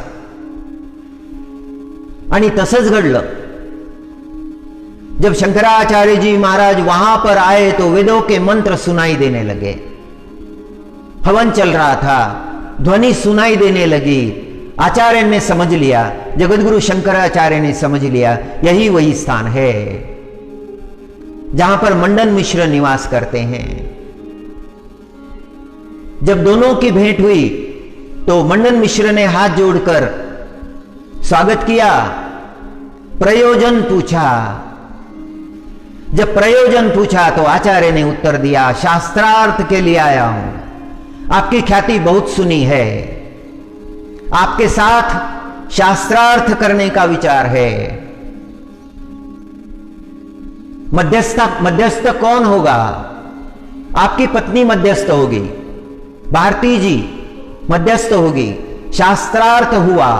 A: आणि तसंच घडलं. जब शंकराचार्य जी महाराज वहां पर आए तो वेदों के मंत्र सुनाई देने लगे. हवन चल रहा था, ध्वनि सुनाई देने लगी. आचार्य ने समझ लिया, जगद्गुरु शंकराचार्य ने समझ लिया, यही वही स्थान है जहां पर मंडन मिश्र निवास करते हैं. जब दोनों की भेंट हुई तो मंडन मिश्र ने हाथ जोड़कर स्वागत किया, प्रयोजन पूछा. जब प्रयोजन पूछा तो आचार्य ने उत्तर दिया, शास्त्रार्थ के लिए आया हूं. आपकी ख्याति बहुत सुनी है, आपके साथ शास्त्रार्थ करने का विचार है. मध्यस्थ कौन होगा? आपकी पत्नी मध्यस्थ होगी, भारती जी मध्यस्थ होगी. शास्त्रार्थ हुआ,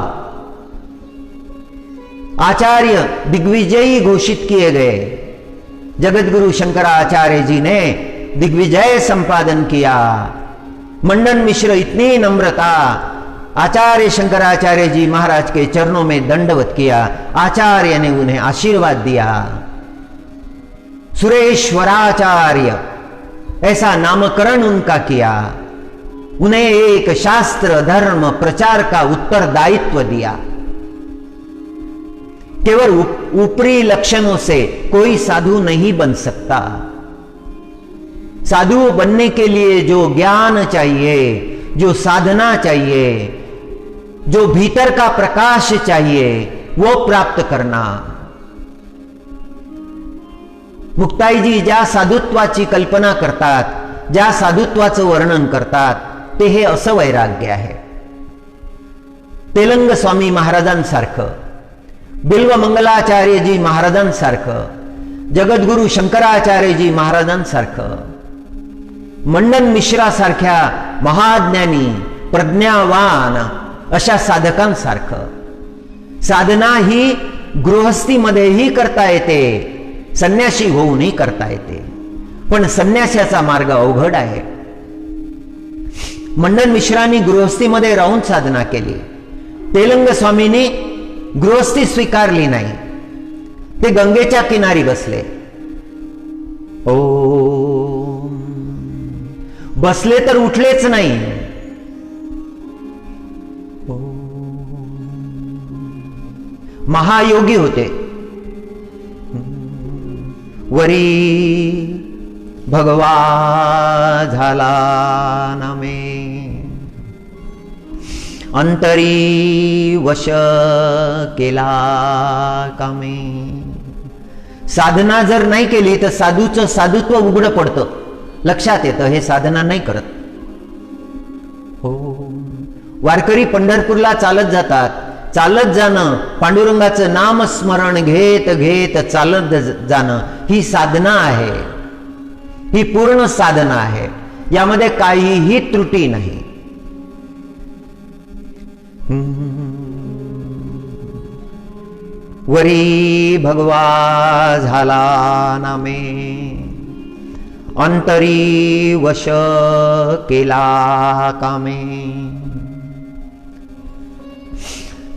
A: आचार्य दिग्विजयी घोषित किए गए. जगद्गुरु शंकराचार्य जी ने दिग्विजय संपादन किया. मंडन मिश्र इतनी नम्रता, आचार्य शंकराचार्य जी महाराज के चरणों में दंडवत किया. आचार्य ने उन्हें आशीर्वाद दिया. सुरेश्वराचार्य ऐसा नामकरण उनका किया. उन्हें एक शास्त्र धर्म प्रचार का उत्तरदायित्व दिया. केवल ऊपरी लक्षणों से कोई साधु नहीं बन सकता. साधु बनने के लिए जो ज्ञान चाहिए, जो साधना चाहिए, जो भीतर का प्रकाश चाहिए, वो प्राप्त करना. मुक्ताई जी ज्या साधुत्वाची कल्पना करतात, ज्या साधुत्वाचं वर्णन करतात, ते हे असं वैराग्य आहे. तेलंग स्वामी महाराजांसारखं, बिल्वमंगलाचार्य जी महाराजांसारखं, जगद्गुरु शंकराचार्य जी महाराजांसारखं, मंडन मिश्रासारख्या महाज्ञानी प्रज्ञावान अशा साधकांसारखं. साधना ही गृहस्थीमध्येही करता येते, संन्यासी होऊनही करता येते, पण संन्यासाचा मार्ग अवघड आहे. मंडन मिश्रांनी गृहस्थीमध्ये राहून साधना केली. तेलंग स्वामींनी गृहस्थी स्वीकारली नाही, ते गंगेच्या किनारी बसले. ओम बसले तर उठलेच नाही. महायोगी होते. वरी भगवा झाला नमे, अंतरी वश केला कामे. साधना जर नाही केली तर साधूचं साधुत्व उघडं पडतं, लक्षात येतं हे साधना नाही करत. हो, वारकरी पंढरपूरला चालत जातात. चालत जाणं, पांडुरंगाचं नामस्मरण घेत घेत चालत जाणं ही साधना आहे. ही पूर्ण साधना आहे. यामध्ये काहीही त्रुटी नाही. वरी भगवा झाला नामे, अंतरी वश केला कामे.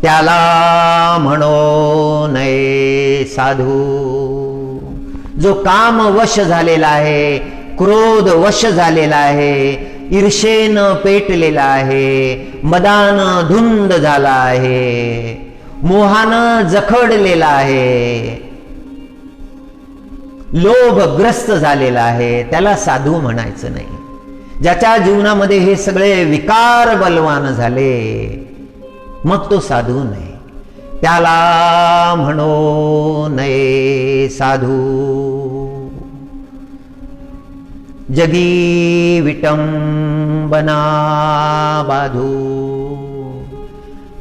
A: त्याला म्हणो नये साधू, जो काम वश झालेला आहे, क्रोध वश झालेला आहे, ईर्षेनं पेटलेला आहे, मदानं धुंद झाला आहे, मोहानं जखडलेला आहे, लोभग्रस्त झालेला आहे, त्याला साधू म्हणायचं नाही. ज्याच्या जीवनामध्ये हे सगळे विकार बलवान झाले, मग तो साधू नाही. त्याला म्हणो नये साधू, जगी विटंबना बाधू.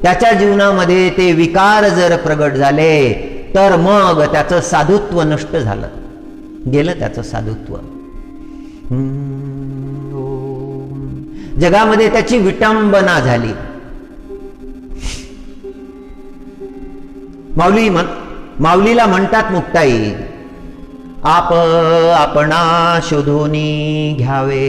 A: त्याच्या जीवनामध्ये ते विकार जर प्रगट झाले तर मग त्याचं साधुत्व नष्ट झालं, गेलं त्याचं साधुत्व. जगामध्ये त्याची विटंबना झाली. माऊलीला म्हणतात मुक्ताई, आप आपणा शोधूनी घ्यावे.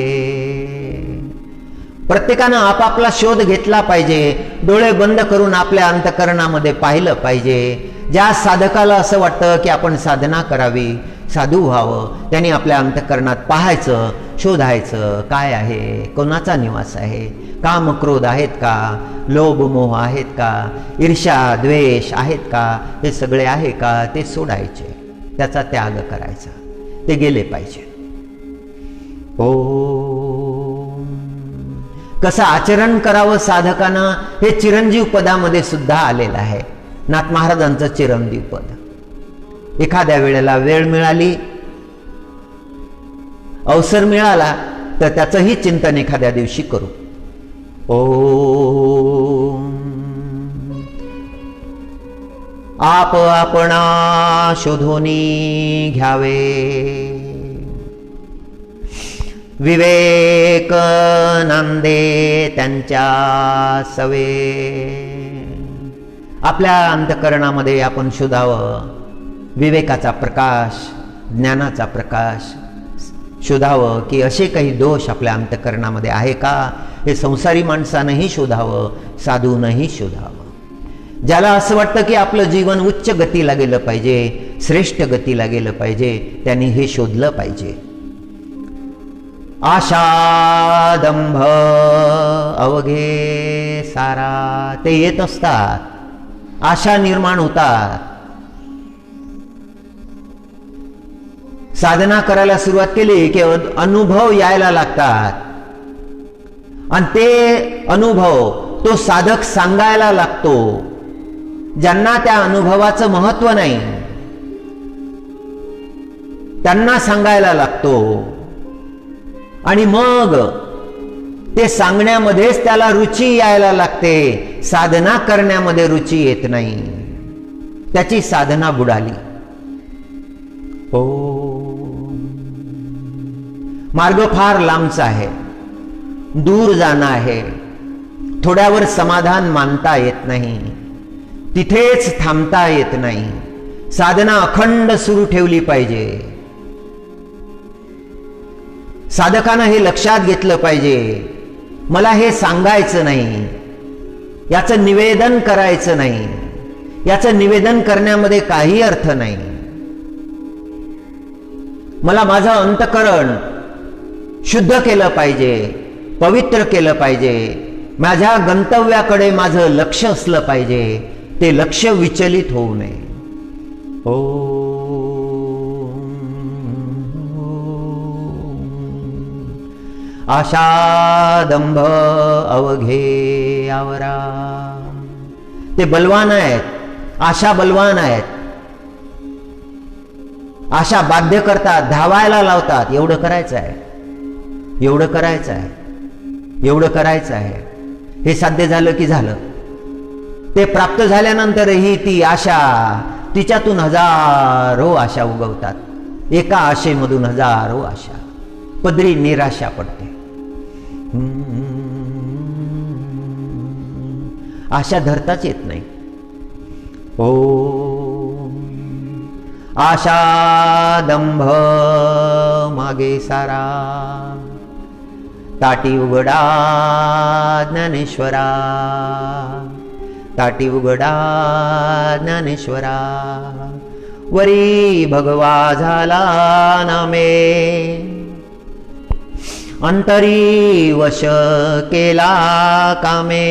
A: प्रत्येकानं आपापला शोध घेतला पाहिजे. डोळे बंद करून आपल्या अंतःकरणामध्ये पाहिलं पाहिजे. ज्या साधकाला असं वाटतं की आपण साधना करावी, साधू व्हावं, त्यांनी आपल्या अंतःकरणात पाहायचं, शोधायचं काय आहे, कोणाचा निवास आहे, काम क्रोध आहेत का, लोभ मोह आहेत का, ईर्ष्या द्वेष आहेत का, हे सगळे आहे का, ते सोडायचे, त्याचा त्याग करायचा, ते गेले पाहिजे. कसं आचरण करावं साधकानं हे चिरंजीव पदामध्ये सुद्धा आलेलं आहे. नाथ महाराजांचं चिरंजीव पद. एखाद्या वेळेला वेळ मिळाली, अवसर मिळाला तर त्याचंही चिंतन एखाद्या दिवशी करू. आप आपणा शोधूनी घ्यावे, विवेक नांदे त्यांच्या सवे. आपल्या अंतःकरणामध्ये आपण शोधावं, विवेकाचा प्रकाश, ज्ञानाचा प्रकाश शोधावं की असे काही दोष आपल्या अंतःकरणामध्ये आहे का, हे संसारी माणसानंही शोधावं, साधूनही शोधावं. ज्याला असं वाटतं की आपलं जीवन उच्च गतीला गेलं पाहिजे, श्रेष्ठ गतीला गेलं पाहिजे, त्यांनी हे शोधलं पाहिजे. आशा दंभ अवघे सारा, ते येत असतात, आशा निर्माण होतात. साधना करायला सुरुवात केली की अनुभव यायला लागतात, आणि ते अनुभव तो साधक सांगायला लागतो. ज्यांना त्या अनुभवाचं महत्व नाही त्यांना सांगायला लागतो, आणि मग ते सांगण्यामध्येच त्याला रुची यायला लागते. साधना करण्यामध्ये रुची येत नाही, त्याची साधना बुडाली. मार्ग फार लांबचा आहे, दूर जाणं आहे. थोड्यावर समाधान मानता येत नाही, तिथेच थांबता येत नाही. साधना अखंड सुरू ठेवली पाहिजे. साधकानं हे लक्षात घेतलं पाहिजे, मला हे सांगायचं नाही, याचं निवेदन करायचं नाही, याचं निवेदन करण्यामध्ये काही अर्थ नाही. मला माझं अंतःकरण शुद्ध केलं पाहिजे, पवित्र केलं पाहिजे, माझ्या गंतव्याकडे माझं लक्ष असलं पाहिजे, ते लक्ष विचलित होऊ नये. आशा दंभ अवघे आवरा. ते बलवान आहेत, आशा बलवान आहेत. आशा बाध्य करतात, धावायला लावतात. एवढं करायचं आहे, एवढं करायचं आहे, एवढं करायचं आहे. हे साध्य झालं की झालं. ते प्राप्त झाल्यानंतरही ती आशा, तिच्यातून हजारो आशा उगवतात. एका आशेमधून हजारो आशा, पदरी निराशा पडते. आशा धरताच येत नाही. आशा दंभ मागे सारा, ताटी उघडा ज्ञानेश्वरा, ताटी उघडा ज्ञानेश्वरा. वरी भगवा झाला नामे, अंतरी वश केला कामे.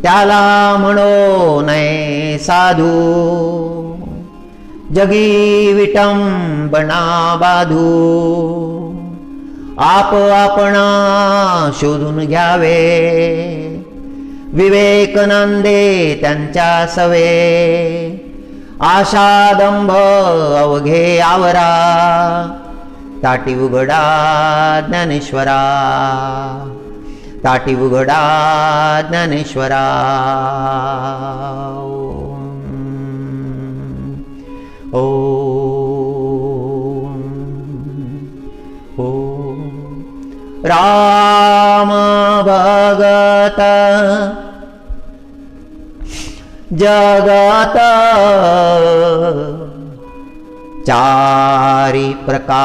A: त्याला म्हणो नये साधू, जगी विटंबना बाधू. आप आपणा शोधून घ्यावे, विवेक नांदे त्यांच्या सवे. आशा दंभ अवघे आवरा, ताटी उघडा ज्ञानेश्वरा, ताटी उघडा ज्ञानेश्वरा. राम भगत जगत चारि प्रकारा.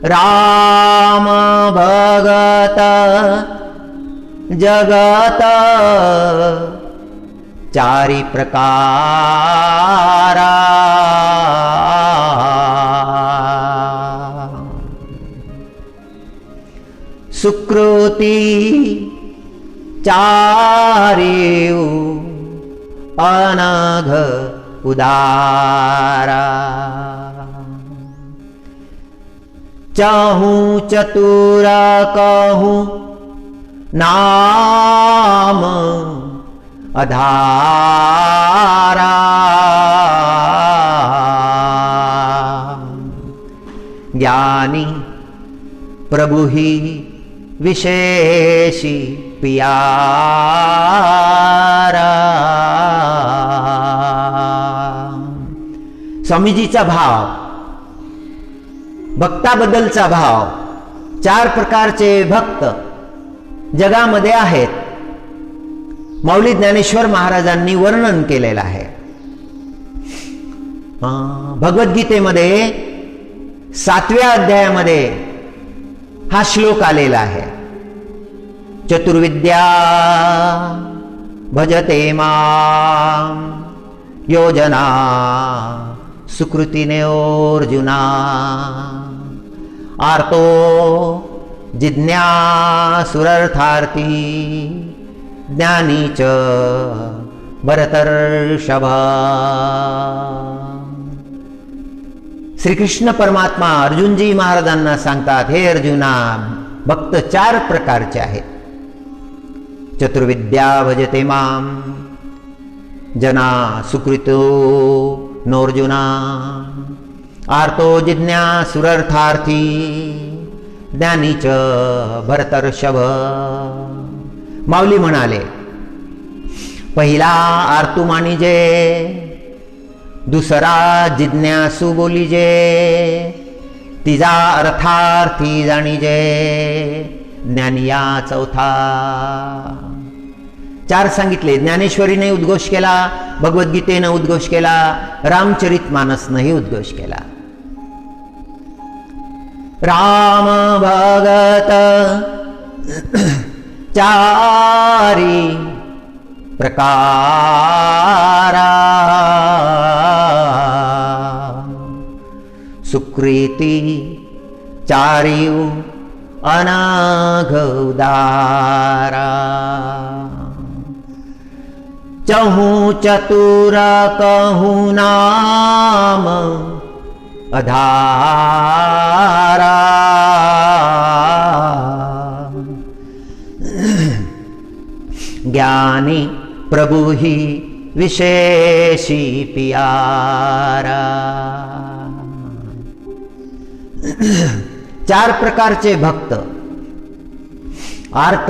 A: राम भगत जगत चारि प्रकारा. सुकृती चारिउ अनघ उदारा. चाहूं चतुर कहूं नाम अधारा. ज्ञानी प्रभु ही विशेषी पियारा. स्वामीजीचा भाव, भक्ताबद्दलचा भाव. चार प्रकारचे भक्त जगामध्ये आहेत, माऊली ज्ञानेश्वर महाराजांनी वर्णन केलेलं आहे. भगवद्गीतेमध्ये 7व्या अध्यायामध्ये हा श्लोक आलेला आहे. चतुर्विद्या भजते मां योजना सुकृतिने अर्जुना. आर्तो जिज्ञासुरर्थार्थी ज्ञानी च भरतर्षभ. श्रीकृष्ण परमात्मा अर्जुनजी महाराजांना सांगतात, हे अर्जुना, भक्त चार प्रकारचे आहेत. चतुर्विद्या भजते मां जना सुकृतो नोर्जुना. आर्तो जिज्ञासुरर्थार्थी ज्ञानी च भरतर्षभ. माऊली म्हणाले, पहिला आर्तू मानिजे, दुसरा जिज्ञासू बोलिजे, तिजा अर्थार्थी जाणीजे, ज्ञानिया चौथा. चार सांगितले. ज्ञानेश्वरीने उद्घोष केला, भगवद्गीतेने उद्घोष केला, रामचरितमानसनेही उद्घोष केला. राम भगत चारी प्रकारा. सुकृती चारिऊ अनाघ उदारा। चहु चतुर कहूँ नाम अधारा। ज्ञानी प्रभु ही विशेषी प्यारा। चार प्रकारचे भक्त आर्त,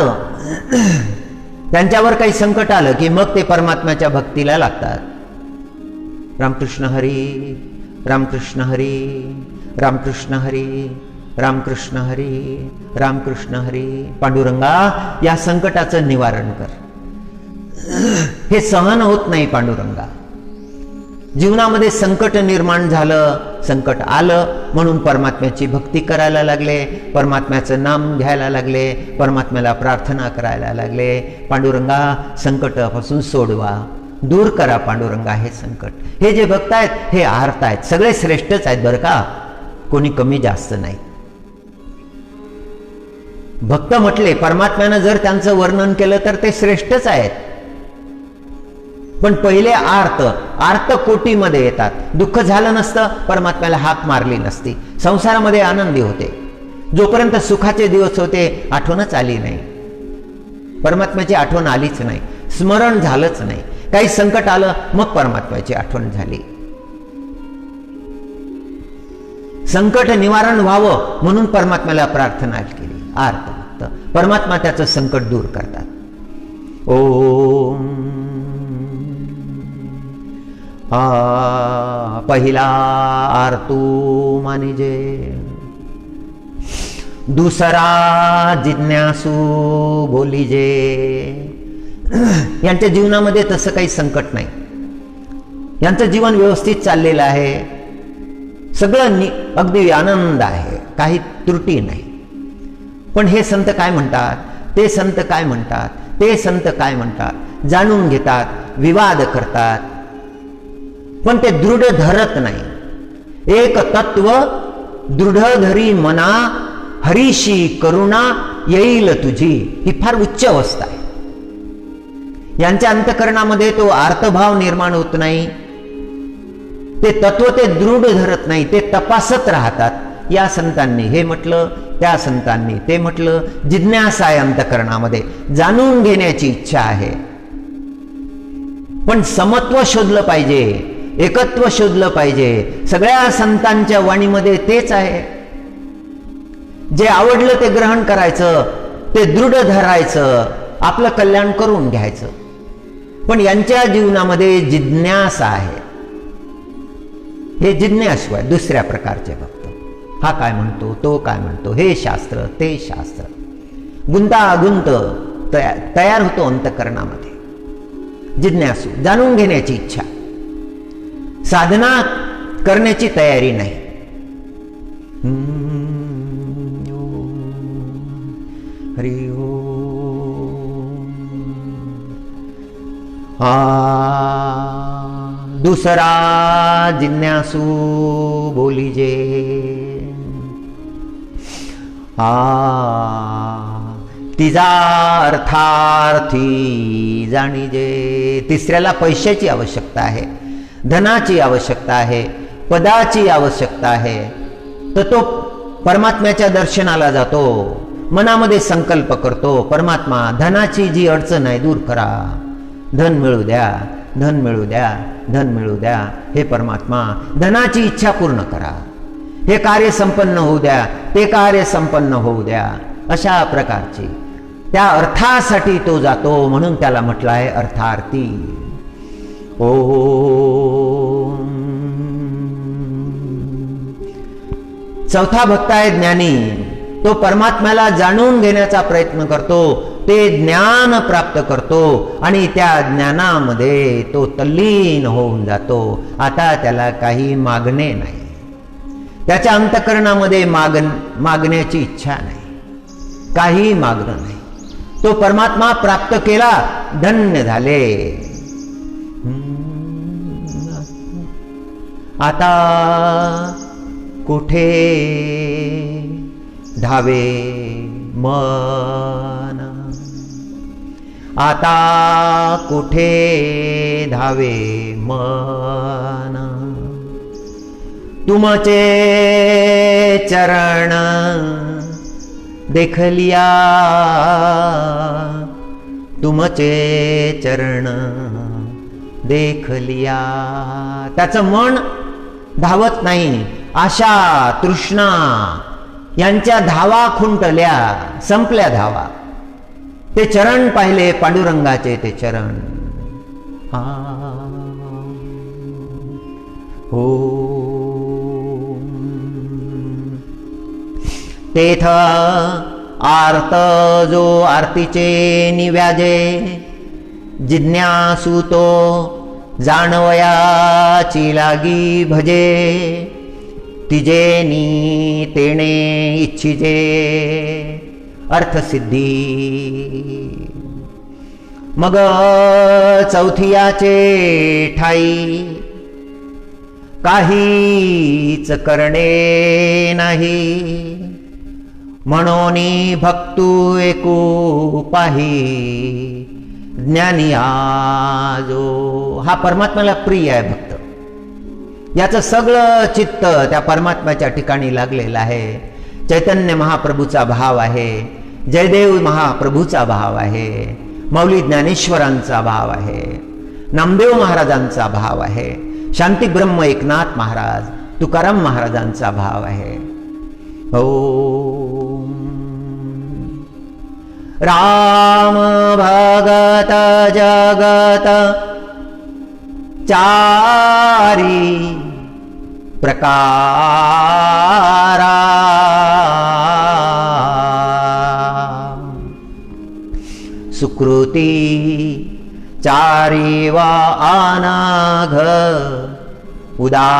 A: त्यांच्यावर काही संकट आलं की मग ते परमात्म्याच्या भक्तीला लागतात। रामकृष्ण हरी, रामकृष्ण हरी, रामकृष्ण हरी, रामकृष्ण हरी, रामकृष्ण हरी। पांडुरंगा, या संकटाचं निवारण कर। हे सहन होत नाही पांडुरंगा। जीवनामध्ये संकट निर्माण झालं, संकट आलं म्हणून परमात्म्याची भक्ती करायला लागले, परमात्म्याचं नाम घ्यायला लागले, परमात्म्याला प्रार्थना करायला लागले। पांडुरंगा, संकटापासून सोडवा, दूर करा पांडुरंगा हे संकट। हे जे भक्त आहेत हे आर्त आहेत, सगळे श्रेष्ठच आहेत बरं का, कोणी कमी जास्त नाही। भक्त म्हटले, परमात्म्यानं जर त्यांचं वर्णन केलं तर ते श्रेष्ठच आहेत। पण पहिले आर्त, आर्त कोटीमध्ये येतात। दुःख झालं नसतं, परमात्म्याला हाक मारली नसती, संसारामध्ये आनंदी होते। जोपर्यंत सुखाचे दिवस होते आठवणच आली नाही, परमात्म्याची आठवण आलीच नाही, स्मरण झालंच नाही। काही संकट आलं मग परमात्म्याची आठवण झाली। संकट निवारण व्हावं म्हणून परमात्म्याला प्रार्थना केली। आर्त भक्त, परमात्मा त्याचं संकट दूर करतात। ओम पहिला आरतू मानिजे, दुसरा जिज्ञासू बोलीजे। यांच्या जीवनामध्ये तसं काही संकट नाही, यांचं जीवन व्यवस्थित चाललेलं आहे, सगळं अगदी आनंद आहे, काही त्रुटी नाही। पण हे संत काय म्हणतात, ते संत काय म्हणतात, ते संत काय म्हणतात, जाणून घेतात, विवाद करतात, पण ते दृढ धरत नाही। एक तत्व दृढ धरी मना, हरीशी करुणा येईल तुझी। ही फार उच्च अवस्था आहे। यांच्या अंतःकरणामध्ये तो आर्तभाव निर्माण होत नाही, ते तत्व ते दृढ धरत नाही, ते तपासत राहतात। या संतांनी हे म्हटलं, त्या संतांनी ते म्हटलं, जिज्ञासा आहे अंतःकरणामध्ये, जाणून घेण्याची इच्छा आहे। पण समत्व शोधलं पाहिजे, एकत्व शोधलं पाहिजे। सगळ्या संतांच्या वाणीमध्ये तेच आहे, जे आवडलं ते ग्रहण करायचं, ते दृढ धरायचं, आपलं कल्याण करून घ्यायचं। पण यांच्या जीवनामध्ये जिज्ञासा आहे, हे जिज्ञासू आहे, दुसऱ्या प्रकारचे भक्त। हा काय म्हणतो, तो काय म्हणतो, हे शास्त्र ते शास्त्र, गुंतागुंत तयार होतो अंतःकरणामध्ये। जिज्ञासू, जाणून घेण्याची इच्छा, साधना करण्याची तयारी नाही। हरि ओम। दुसरा जिज्ञासू बोलीजे, तिचा अर्थार्थी जाणीजे। तिसऱ्याला पैशाची आवश्यकता आहे, धनाची आवश्यकता आहे, पदाची आवश्यकता आहे, तर तो परमात्म्याच्या दर्शनाला जातो, मनामध्ये संकल्प करतो, परमात्मा धनाची जी अडचण आहे दूर करा, धन मिळू द्या, धन मिळू द्या, धन मिळू द्या, हे परमात्मा धनाची इच्छा पूर्ण करा, हे कार्य संपन्न होऊ द्या, ते कार्य संपन्न होऊ द्या। अशा प्रकारची त्या अर्थासाठी तो जातो, म्हणून त्याला म्हटलं आहे अर्थार्थी। ओम। चौथा भक्त आहे ज्ञानी, तो परमात्म्याला जाणून घेण्याचा प्रयत्न करतो, ते ज्ञान प्राप्त करतो आणि त्या ज्ञानामध्ये तो तल्लीन होऊन जातो। आता त्याला काही मागणे नाही, त्याच्या अंतःकरणामध्ये मागण्याची इच्छा नाही, काही मागणं नाही। तो परमात्मा प्राप्त केला, धन्य झाले। आता कुठे धावे मन, आता कुठे धावे मन, तुमचे चरण देखलिया, तुमचे चरण देखलिया. त्याचं मन धावत नाही. आशा तृष्णा यांच्या धावा खुंटल्या, संपल्या धावा. ते चरण पाहिले पांडुरंगाचे, ते चरण. हो तेथ आर्त जो आरतीचे निव्याजे, जिज्ञासू तो जाणवयाची लागी भजे, तिजेनी तेणे इच्छिजे अर्थसिद्धी. मग चौथियाचे ठाई काहीच करणे नाही, म्हणोनी भक्तू एकू पाही, ज्ञानी आजो. हा परमात्म्याला प्रिय आहे भक्त. याचं सगळं चित्त त्या परमात्म्याच्या ठिकाणी लागलेलं आहे. चैतन्य महाप्रभूचा भाव आहे, जयदेव महाप्रभूचा भाव आहे, मौली ज्ञानेश्वरांचा भाव आहे, नामदेव महाराजांचा भाव आहे, शांती ब्रह्म एकनाथ महाराज तुकाराम महाराजांचा भाव आहे. ओम राम भगत जगत चारी प्रकारा, सुकृती चारी वा अनघ उदारा,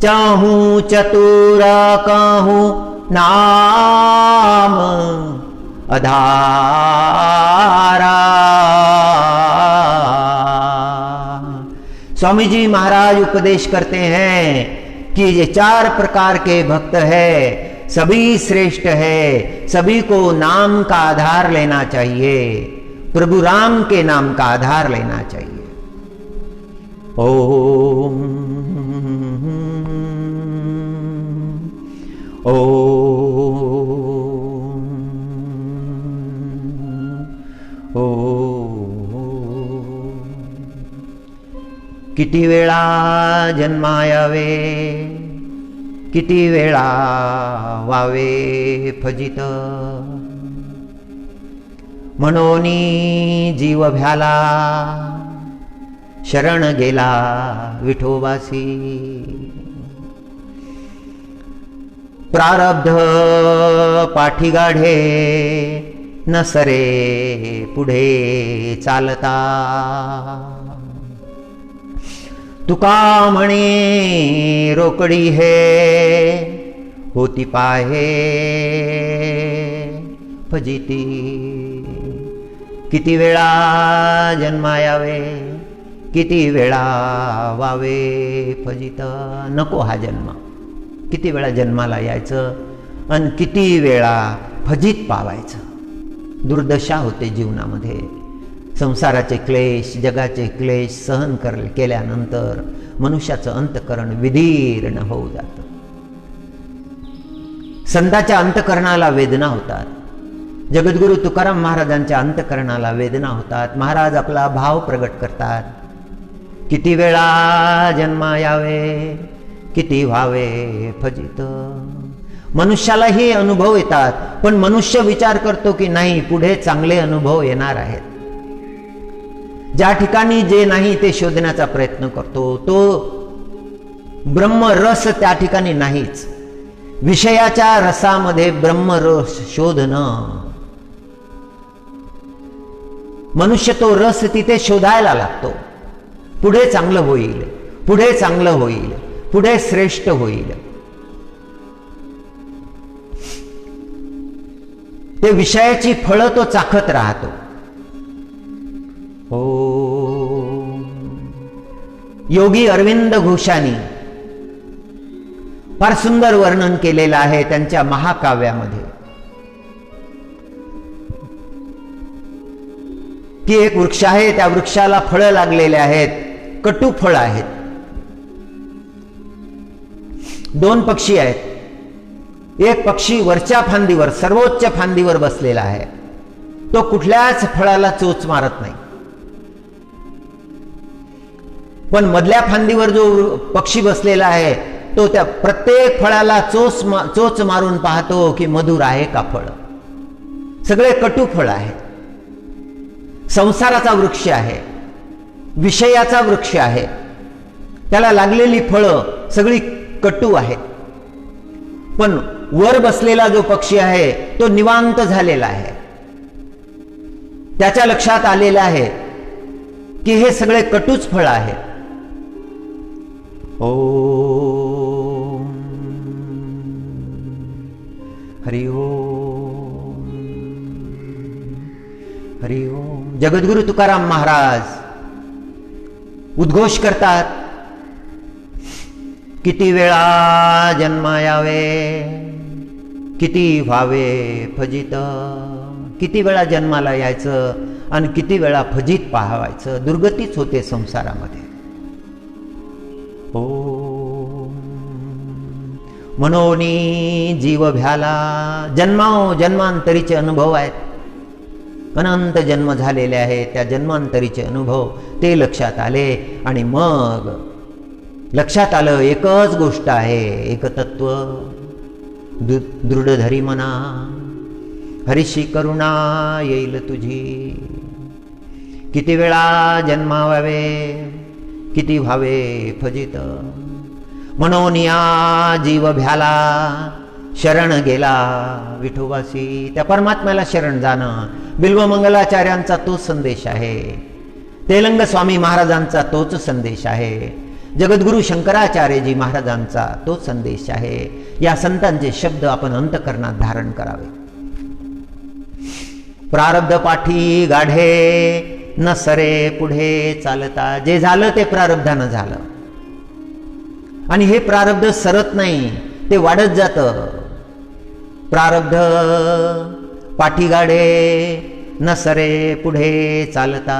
A: चाहूं चतुर कहूं नाम अधारा. स्वामी जी महाराज उपदेश करते हैं कि ये 4 प्रकार के भक्त है, सभी श्रेष्ठ है, सभी को नाम का आधार लेना चाहिए, प्रभु राम के नाम का आधार लेना चाहिए. ओम किती वेळा जन्मायावे, किती वेळा वावे फजित, मनोनी जीव भ्याला, शरण गेला विठोबासी. प्रारब्ध पाठी गाढे, न सरे पुढे चालता. तुका म्हणे रोकडी हे, होती पाहे फजिती. किती वेळा जन्मायावे, किती वेळा वावे फजित. नको हा जन्म. किती वेळा जन्माला यायचं आणि किती वेळा फजित पावायचं. दुर्दशा होते जीवनामध्ये. संसाराचे क्लेश, जगाचे क्लेश सहन केल्यानंतर मनुष्याचं अंतःकरण विदीर्ण होऊ जातं. संतांच्या अंतःकरणाला वेदना होतात. जगद्गुरु तुकाराम महाराजांच्या अंतःकरणाला वेदना होतात. महाराज आपला भाव प्रगट करतात. किती वेळा जन्मा यावे, किती व्हावे फजित. मनुष्यालाही अनुभव येतात, पण मनुष्य विचार करतो की नाही पुढे चांगले अनुभव येणार आहेत. ज्या ठिकाणी जे नाही ते शोधण्याचा प्रयत्न करतो, तो ब्रह्मरस त्या ठिकाणी नाहीच. विषयाच्या रसामध्ये ब्रह्मरस शोधणं, मनुष्य तो रस तिथे शोधायला लागतो. पुढे चांगलं होईल, पुढे चांगलं होईल, पुढे श्रेष्ठ होईल. ते विषयाची फळं तो चाखत राहतो. ओ योगी अरविंद घोषांनी फार सुंदर वर्णन केलेलं आहे त्यांच्या महाकाव्यामध्ये, की एक वृक्ष आहे, त्या वृक्षाला फळं लागलेले आहेत, कटू फळं आहेत. दोन पक्षी आहेत. एक पक्षी वरच्या फांदीवर, सर्वोच्च फांदीवर बसलेला आहे, तो कुठल्याच फळाला चोच मारत नाही. पण मधल्या फांदीवर जो पक्षी बसलेला आहे तो त्या प्रत्येक फळाला चोच मारून पाहतो की मधुर आहे का फळ. सगळे कटू फळ आहे. संसाराचा वृक्ष आहे, विषयाचा वृक्ष आहे, त्याला लागलेली फळं सगळी कटू आहेत. पण वर बसलेला जो पक्षी आहे तो निवांत झालेला आहे. त्याच्या लक्षात आलेलं आहे की हे सगळे कटूच फळ आहेत. ओम हरि ओम हरि ओम. जगद्गुरु तुकाराम महाराज उद्घोष करतात, किती वेळा जन्मा यावे, किती व्हावे फजित. किती वेळा जन्माला यायचं आणि किती वेळा फजित पाहावायचं, दुर्गतीच होते संसारामध्ये. ओम मनोनी जीव भ्याला. जन्माओ जन्मांतरीचे अनुभव आहेत, अनंत जन्म झालेले आहेत. त्या जन्मांतरीचे अनुभव ते लक्षात आले आणि मग लक्षात आलं एकच गोष्ट आहे, एक तत्व. दृढ धरी मना, हरीशी करुणा येईल तुझी. किती वेळा जन्मावे, किती व्हावे फजित. मनोनिया जीव भ्याला, शरण गेला विठोबासी. त्या परमात्म्याला शरण जाणं बिल्वमंगलाचार्यांचा तोच संदेश आहे. तेलंग स्वामी महाराजांचा तोच संदेश आहे. जगद्गुरु शंकराचार्यजी महाराजांचा तोच संदेश आहे. या संतांचे शब्द आपण अंतःकरणात धारण करावे. प्रारब्ध पाठी गाढे, न सरे पुढे चालता. जे झालं ते प्रारब्धानं झालं आणि हे प्रारब्ध सरत नाही, ते वाढत जातं. प्रारब्ध पाठी गाढे, न सरे पुढे चालता.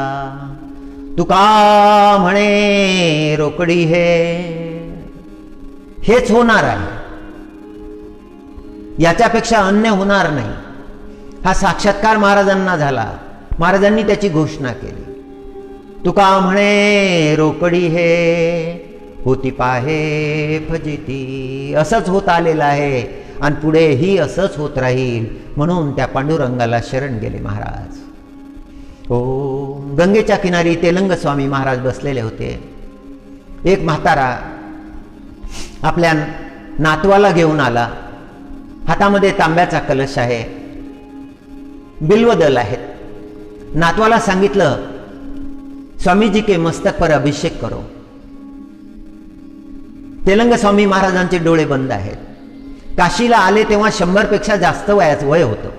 A: तुका म्हणे रोकडी हेच होणार आहे, याच्यापेक्षा अन्य होणार नाही. हा साक्षात्कार महाराजांना झाला. महाराजांनी त्याची घोषणा केली. तुका म्हणे रोकडी होती पाहे फजिती. असंच होत आलेलं आहे आणि पुढेही असंच होत राहील. म्हणून त्या पांडुरंगाला शरण गेले महाराज. गंगेच्या किनारी तेलंग स्वामी महाराज बसलेले होते. एक म्हातारा आपल्या नातवाला घेऊन आला. हातामध्ये तांब्याचा कलश आहे, बिल्वदल आहेत. नातवाला सांगितलं, स्वामीजी के मस्तक पर अभिषेक करो. तेलंग स्वामी महाराजांचे डोळे बंद आहेत. काशीला आले तेव्हा 100 पेक्षा जास्त वय होतं.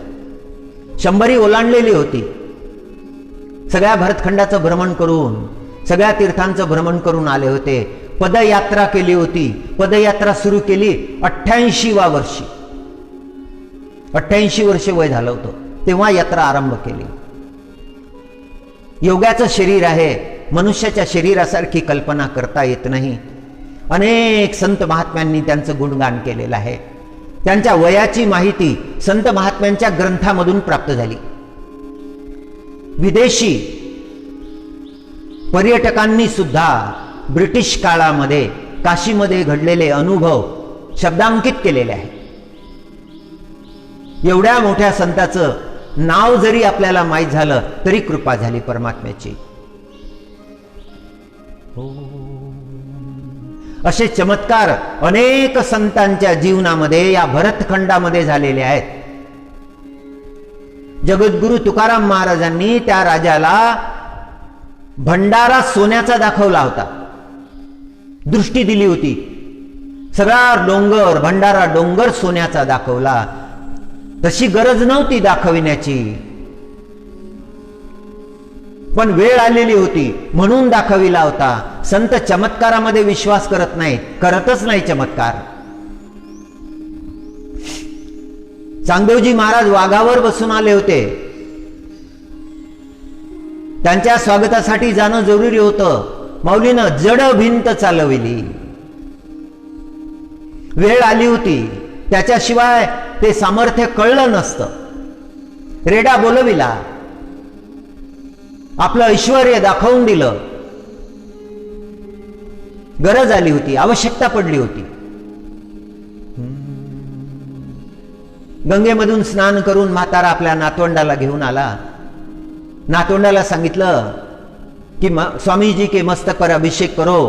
A: 100 ओलांडलेली होती. सगळ्या भरतखंडाचं भ्रमण करून, सगळ्या तीर्थांचं भ्रमण करून आले होते. पदयात्रा केली होती. पदयात्रा सुरू केली 88व्या वर्षी. 88 वर्ष वय झालं होतं तेव्हा यात्रा आरंभ केली. योगाचं शरीर आहे, मनुष्याच्या शरीरासारखी कल्पना करता येत नाही. अनेक संत महात्म्यांनी त्यांचं गुणगान केलेलं आहे. त्यांच्या वयाची माहिती संत महात्म्यांच्या ग्रंथामधून प्राप्त झाली. विदेशी पर्यटकांनी सुद्धा ब्रिटिश काळामध्ये काशीमध्ये घडलेले अनुभव शब्दांकित केलेले आहे. एवढ्या मोठ्या संताचं नाव जरी आपल्याला माहीत झालं तरी कृपा झाली परमात्म्याची. असे चमत्कार अनेक संतांच्या जीवनामध्ये या भरतखंडामध्ये झालेले आहेत. जगद्गुरु तुकाराम महाराजांनी त्या राजाला भंडारा सोन्याचा दाखवला होता. दृष्टी दिली होती. सगळा डोंगर, भंडारा डोंगर सोन्याचा दाखवला. तशी गरज नव्हती दाखविण्याची, पण वेळ आलेली होती म्हणून दाखविला होता. संत चमत्कारामध्ये विश्वास करत नाहीत, करतच नाही चमत्कार. चांगदेवजी महाराज वाघावर बसून आले होते. त्यांच्या स्वागतासाठी जाणं जरुरी होतं. माऊलीनं जड भिंत चालविली. वेळ आली होती, त्याच्याशिवाय ते सामर्थ्य कळलं नसतं. रेडा बोलविला, आपलं ऐश्वर्य दाखवून दिलं. गरज आली होती, आवश्यकता पडली होती. गंगेमधून स्नान करून म्हातारा आपल्या नातवंडाला घेऊन आला. नातवंडाला सांगितलं कि स्वामी जी के मस्तक पर अभिषेक करो.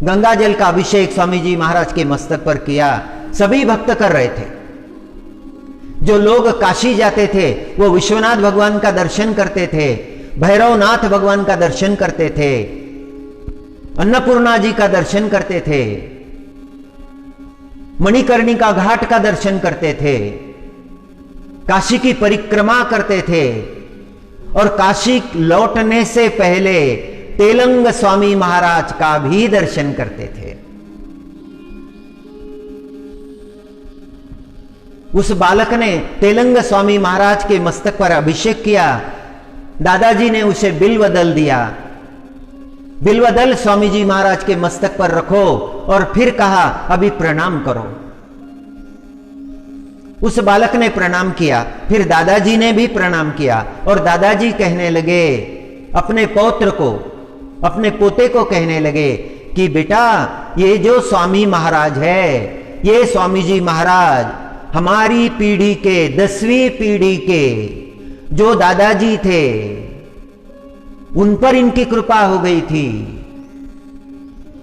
A: गंगा जल का अभिषेक स्वामी जी महाराज के मस्तक पर किया. सभी भक्त कर रहे थे. जो लोग काशी जाते थे वो विश्वनाथ भगवान का दर्शन करते थे, भैरवनाथ भगवान का दर्शन करते थे, अन्नपूर्णा जी का दर्शन करते थे, मणिकर्णिका घाट का दर्शन करते थे, काशी की परिक्रमा करते थे और काशी लौटने से पहले तेलंग स्वामी महाराज का भी दर्शन करते थे. उस बालक ने तेलंग स्वामी महाराज के मस्तक पर अभिषेक किया. दादाजी ने उसे बिल्वदल दिया. बिल्वदल स्वामी जी महाराज के मस्तक पर रखो और फिर कहा अभी प्रणाम करो. उस बालक ने प्रणाम किया, फिर दादाजी ने भी प्रणाम किया और दादाजी कहने लगे अपने पौत्र को, अपने पोते को कहने लगे कि बेटा ये जो स्वामी महाराज है, ये स्वामी जी महाराज हमारी पीढ़ी के 10वीं पीढ़ी के जो दादाजी थे उन पर इनकी कृपा हो गई थी.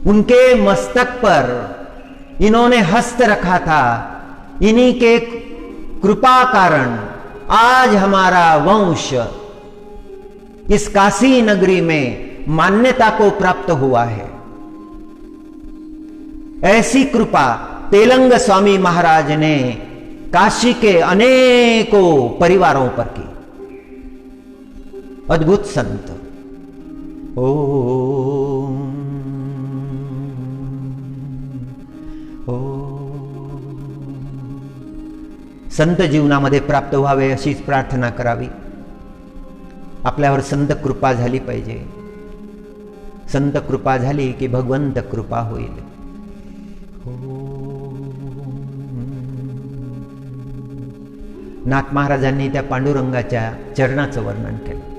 A: उनके मस्तक पर इन्होंने हस्त रखा था. इन्हीं के कृपा कारण आज हमारा वंश इस काशी नगरी में मान्यता को प्राप्त हुआ है. ऐसी कृपा तेलंग स्वामी महाराज ने काशी के अनेकों परिवारों पर की. अद्भुत संत. ओम संत जीवनामध्ये प्राप्त व्हावे अशीच प्रार्थना करावी. आपल्यावर संत कृपा झाली पाहिजे. संत कृपा झाली की भगवंत कृपा होईल. नाथ महाराजांनी त्या पांडुरंगाच्या चरणाचं वर्णन केलं.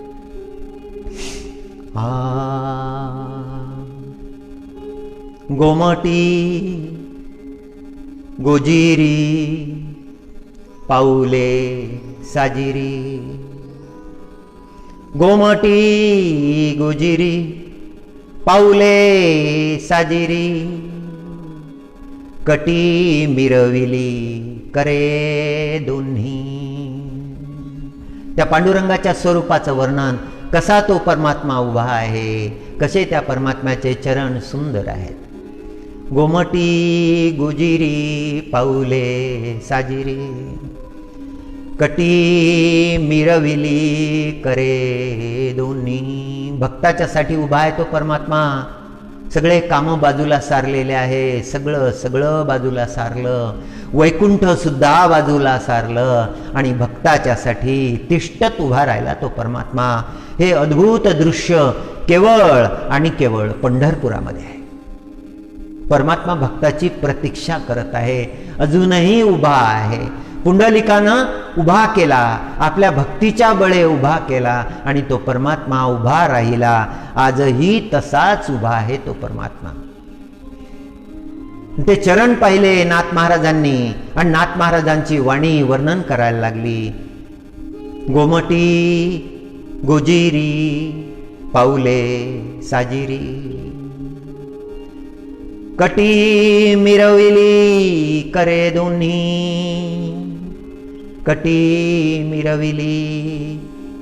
A: गोमटी गोजिरी पाऊले साजिरी. गोमटी गोजिरी पाऊले साजिरी. कटी मिरविली करे दोन्ही. त्या पांडुरंगाच्या स्वरूपाचं वर्णन, कसा तो परमात्मा उभा आहे, कसे त्या परमात्म्याचे चरण सुंदर आहेत. गोमटी गुजिरी पाऊले साजिरी. कटी मिरविली करे दोन्ही. भक्ताच्यासाठी उभा आहे तो परमात्मा. सगळे कामं बाजूला सारलेले आहे. सगळं बाजूला सारलं. वैकुंठ सुद्धा बाजूला सारलं आणि भक्ताच्यासाठी तिष्ठत उभा राहिला तो परमात्मा. हे अद्भुत दृश्य केवळ आणि केवळ पंढरपुरामध्ये आहे. परमात्मा भक्ताची प्रतीक्षा करत आहे. अजूनही उभा आहे. पुंडलिकानं उभा केला, आपल्या भक्तीच्या बळे उभा केला आणि तो परमात्मा उभा राहिला. आजही तसाच उभा आहे तो परमात्मा. ते चरण पाहिले नाथ महाराजांनी आणि नाथ महाराजांची वाणी वर्णन करायला लागली. गोमटी गोजिरी पाऊले साजिरी. कटी मिरविली करे दोन्ही. कटी मिरविली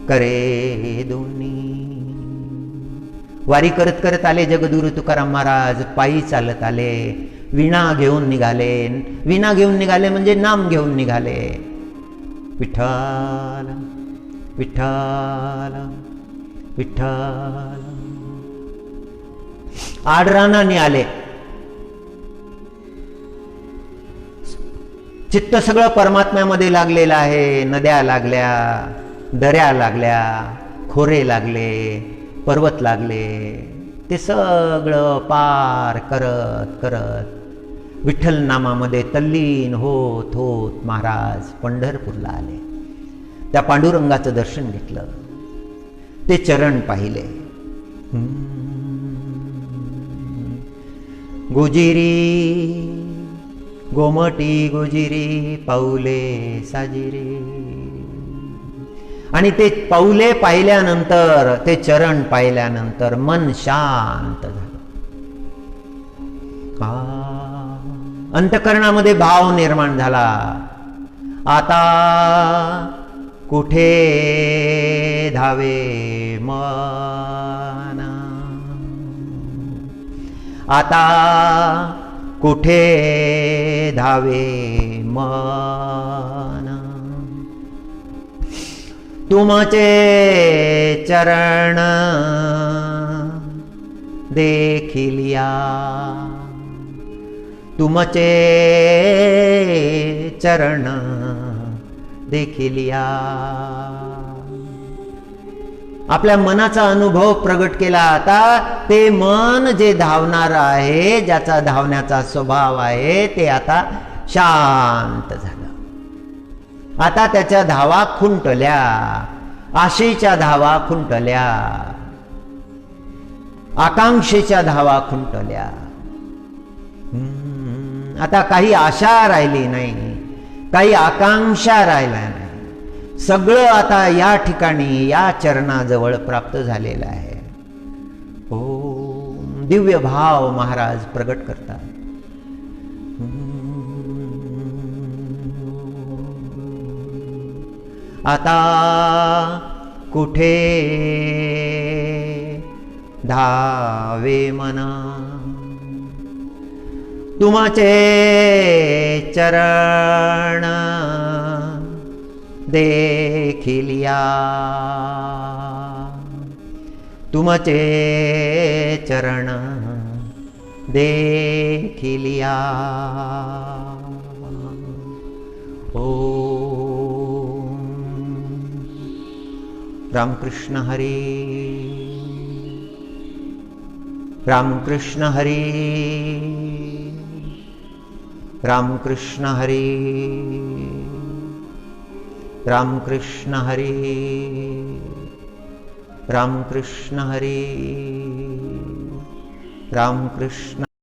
A: करे दोन्ही. वारी करत करत आले जगद्गुरु तुकाराम महाराज. पायी चालत आले. वीणा घेऊन निघाले. वीणा घेऊन निघाले म्हणजे नाम घेऊन निघाले. विठ्ठल विठ्ठल विठ्ठल आडरानाने आले. चित्त सगळं परमात्म्यामध्ये लागलेलं आहे. नद्या लागल्या, दऱ्या लागल्या, खोरे लागले, पर्वत लागले. ते सगळं पार करत करत विठ्ठल नामामध्ये तल्लीन होत होत महाराज पंढरपूरला आले. त्या पांडुरंगाचं दर्शन घेतलं, ते चरण पाहिले. गुजिरी गोमटी गुजिरी पाऊले साजिरी. आणि ते पाऊले पाहिल्यानंतर, ते चरण पाहिल्यानंतर मन शांत झालं. अंतःकरणामध्ये भाव निर्माण झाला. आता कुठे धावे मन, आता कुठे धावे मन. तुमचे चरण देखिलिया, तुमचे चरण देखिलिया. आपल्या मनाचा अनुभव प्रगट केला. आता ते मन जे धावणार आहे, ज्याचा धावण्याचा स्वभाव आहे, ते आता शांत झालं. आता त्याच्या धावा खुंटल्या, आशेच्या धावा खुंटल्या, आकांक्षेच्या धावा खुंटल्या. आता काही आशा राहिली नाही, काही आकांक्षा राहिल्या नाही. सगळं आता या ठिकाणी, या चरणाजवळ प्राप्त झालेलं आहे. ओम दिव्य भाव महाराज प्रगट करतात. आता कुठे धावे मना, तुमचे चरण देखिलिया, तुमचे चरण देखिलिया. ओम रामकृष्ण हरी, रामकृष्ण हरी, रामकृष्ण हरी, रामकृष्ण हरी, रामकृष्ण हरी, रामकृष्ण.